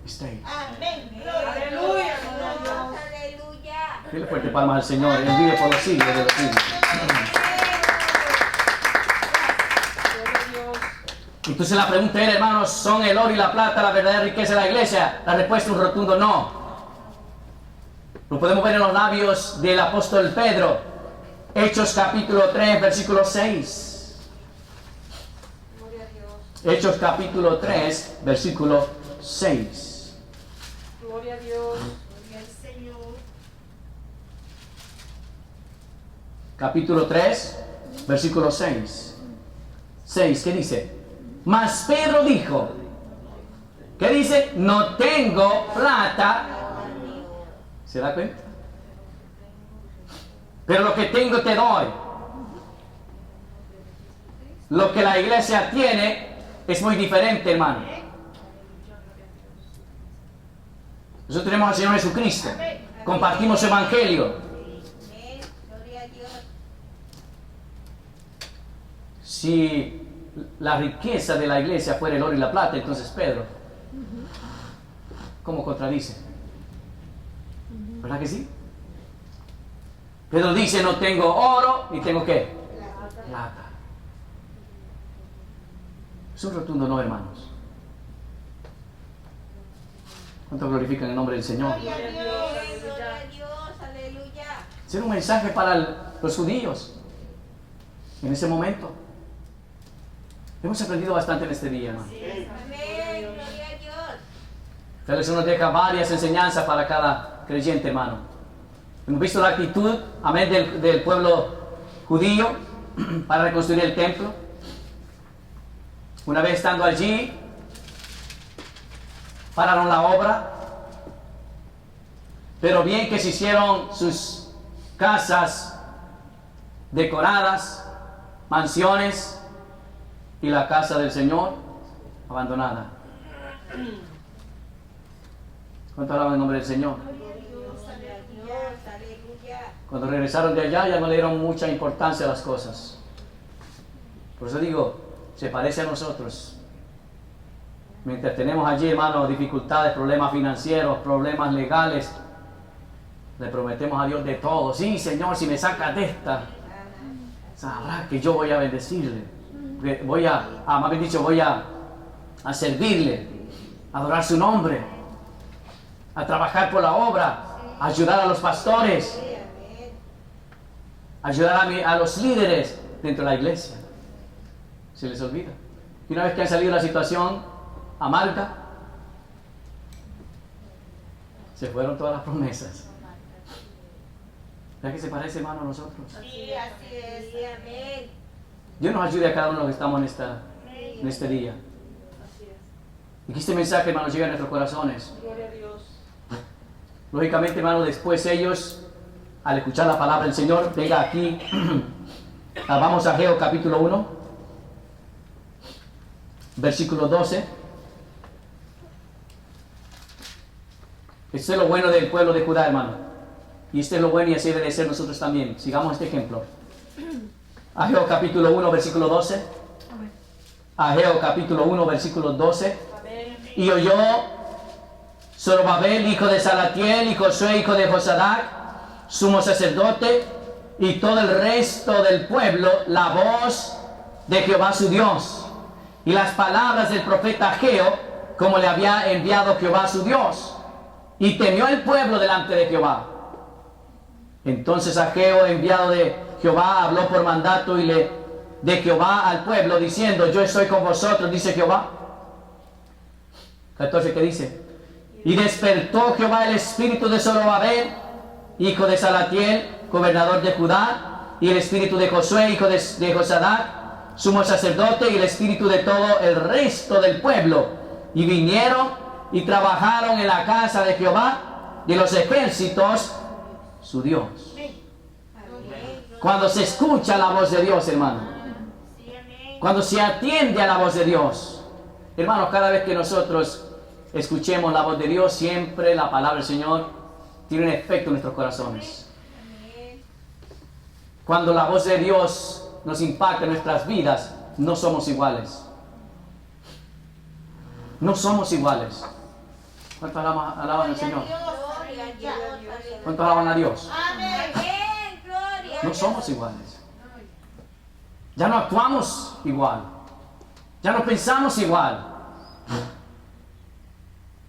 estéis. Aleluya, gloria a Dios. Aleluya. Dile fuerte palmas al Señor, Él vive por los siglos de los siglos. Gloria a Dios. Entonces la pregunta era, hermanos, ¿son el oro y la plata la verdadera riqueza de la iglesia? La respuesta es un rotundo no. Lo podemos ver en los labios del apóstol Pedro. Hechos capítulo 3, versículo 6. Gloria a Dios. Hechos capítulo 3, versículo 6. Gloria a Dios. Capítulo 3, versículo 6. 6, ¿qué dice? Mas Pedro dijo, ¿qué dice? No tengo plata. ¿Se da cuenta? Pero lo que tengo te doy. Lo que la iglesia tiene es muy diferente, hermano. Nosotros tenemos al Señor Jesucristo. compartimos evangelio. Amén. Gloria a Dios. Si la riqueza de la iglesia fuera el oro y la plata, entonces Pedro, ¿cómo contradice? ¿Verdad que sí? Pedro dice, no tengo oro y tengo ¿qué? Plata. Es un rotundo no, hermanos. ¿Cuánto glorifican el nombre del Señor? Gloria a Dios. Gloria a Dios. Aleluya. Es un mensaje para los judíos en ese momento. Hemos aprendido bastante en este día, hermano. Amén. Gloria a Dios. Félix nos deja varias enseñanzas para cada creyente, hermano. Hemos visto la actitud, amén, del pueblo judío para reconstruir el templo. Una vez estando allí, pararon la obra, pero bien que se hicieron sus casas decoradas, mansiones, y la casa del Señor abandonada. ¿Cuánto alaban el nombre del Señor? Gloria a Dios. Aleluya. Cuando regresaron de allá ya no le dieron mucha importancia a las cosas. Por eso digo, se parece a nosotros. Mientras tenemos allí, hermano, dificultades, problemas financieros, problemas legales, le prometemos a Dios de todo. Sí, Señor, si me sacas de esta, sabrá que yo voy a bendecirle. Voy más bien dicho, voy a servirle, a adorar su nombre, a trabajar por la obra, a ayudar a los pastores, a ayudar a los líderes dentro de la iglesia. Se les olvida. Y una vez que han salido de la situación amarga, se fueron todas las promesas. ¿Verdad que se parece, hermano, a nosotros? Sí, así es. Sí, amén. Dios nos ayude a cada uno de los que estamos en este día. Y que este mensaje, hermano, llegue a nuestros corazones. Gloria a Dios. Lógicamente, hermano, después ellos, al escuchar la palabra del Señor, venga aquí, vamos a Ageo capítulo 1, versículo 12. Esto es lo bueno del pueblo de Judá, hermano. Y esto es lo bueno y así debe de ser nosotros también. Sigamos este ejemplo. Ageo capítulo 1, versículo 12. Ageo capítulo 1, versículo 12. Y oyó Zorobabel, hijo de Salatiel, y Josué, hijo de Josadac, sumo sacerdote, y todo el resto del pueblo, la voz de Jehová su Dios, y las palabras del profeta Ageo, como le había enviado Jehová su Dios. Y temió el pueblo delante de Jehová. Entonces Ageo, enviado de Jehová, habló por mandato de Jehová al pueblo, diciendo, yo estoy con vosotros, dice Jehová. 14, ¿qué dice? Y despertó Jehová el espíritu de Zorobabel, hijo de Salatiel, gobernador de Judá, y el espíritu de Josué, hijo de Josadac, sumo sacerdote, y el espíritu de todo el resto del pueblo. Y vinieron y trabajaron en la casa de Jehová de los ejércitos, su Dios. Cuando se escucha la voz de Dios, hermano, cuando se atiende a la voz de Dios, hermanos, cada vez que nosotros escuchemos la voz de Dios, siempre la palabra del Señor tiene un efecto en nuestros corazones. Cuando la voz de Dios nos impacta en nuestras vidas, no somos iguales. No somos iguales. ¿Cuántos alaban al Señor? ¿Cuántos alaban a Dios? No somos iguales. Ya no actuamos igual. Ya no pensamos igual.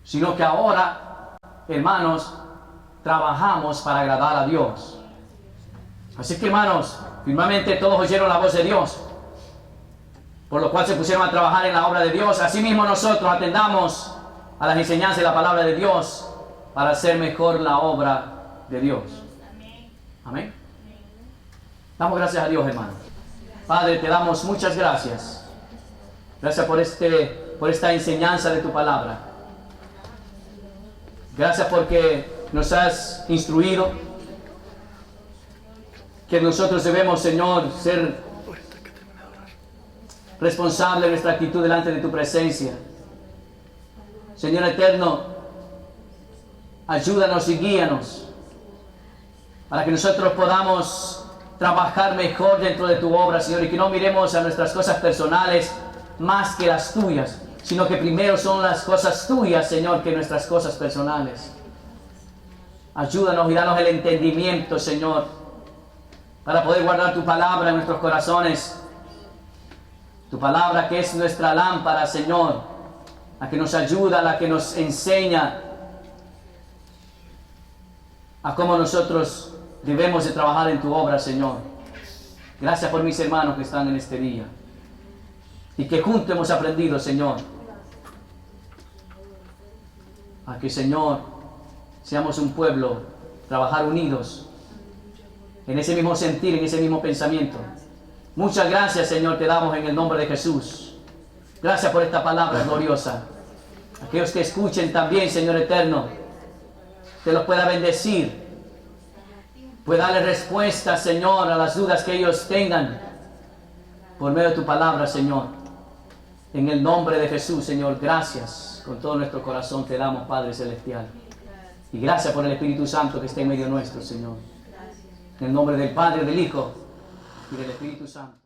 Sino que ahora, hermanos, trabajamos para agradar a Dios. Así que, hermanos, firmemente todos oyeron la voz de Dios, por lo cual se pusieron a trabajar en la obra de Dios. Asimismo nosotros atendamos a las enseñanzas de la palabra de Dios para hacer mejor la obra de Dios. Amén. Damos gracias a Dios, hermano. Padre, te damos muchas gracias. Gracias por esta enseñanza de tu palabra. Gracias porque nos has instruido que nosotros debemos, Señor, ser responsables de nuestra actitud delante de tu presencia. Señor eterno, ayúdanos y guíanos para que nosotros podamos trabajar mejor dentro de tu obra, Señor, y que no miremos a nuestras cosas personales más que las tuyas, sino que primero son las cosas tuyas, Señor, que nuestras cosas personales. Ayúdanos y danos el entendimiento, Señor, para poder guardar tu palabra en nuestros corazones. Tu palabra que es nuestra lámpara, Señor, la que nos ayuda, la que nos enseña a cómo nosotros debemos de trabajar en tu obra, Señor. Gracias por mis hermanos que están en este día y que juntos hemos aprendido, Señor, a que, Señor, seamos un pueblo, trabajar unidos en ese mismo sentir, en ese mismo pensamiento. Muchas gracias, Señor, te damos en el nombre de Jesús. Gracias por esta palabra gloriosa. Aquellos que escuchen también, Señor eterno, te los pueda bendecir, pueda darle respuesta, Señor, a las dudas que ellos tengan por medio de tu palabra, Señor. En el nombre de Jesús, Señor, gracias. Con todo nuestro corazón te damos, Padre Celestial. Y gracias por el Espíritu Santo que está en medio nuestro, Señor. En el nombre del Padre, del Hijo y del Espíritu Santo.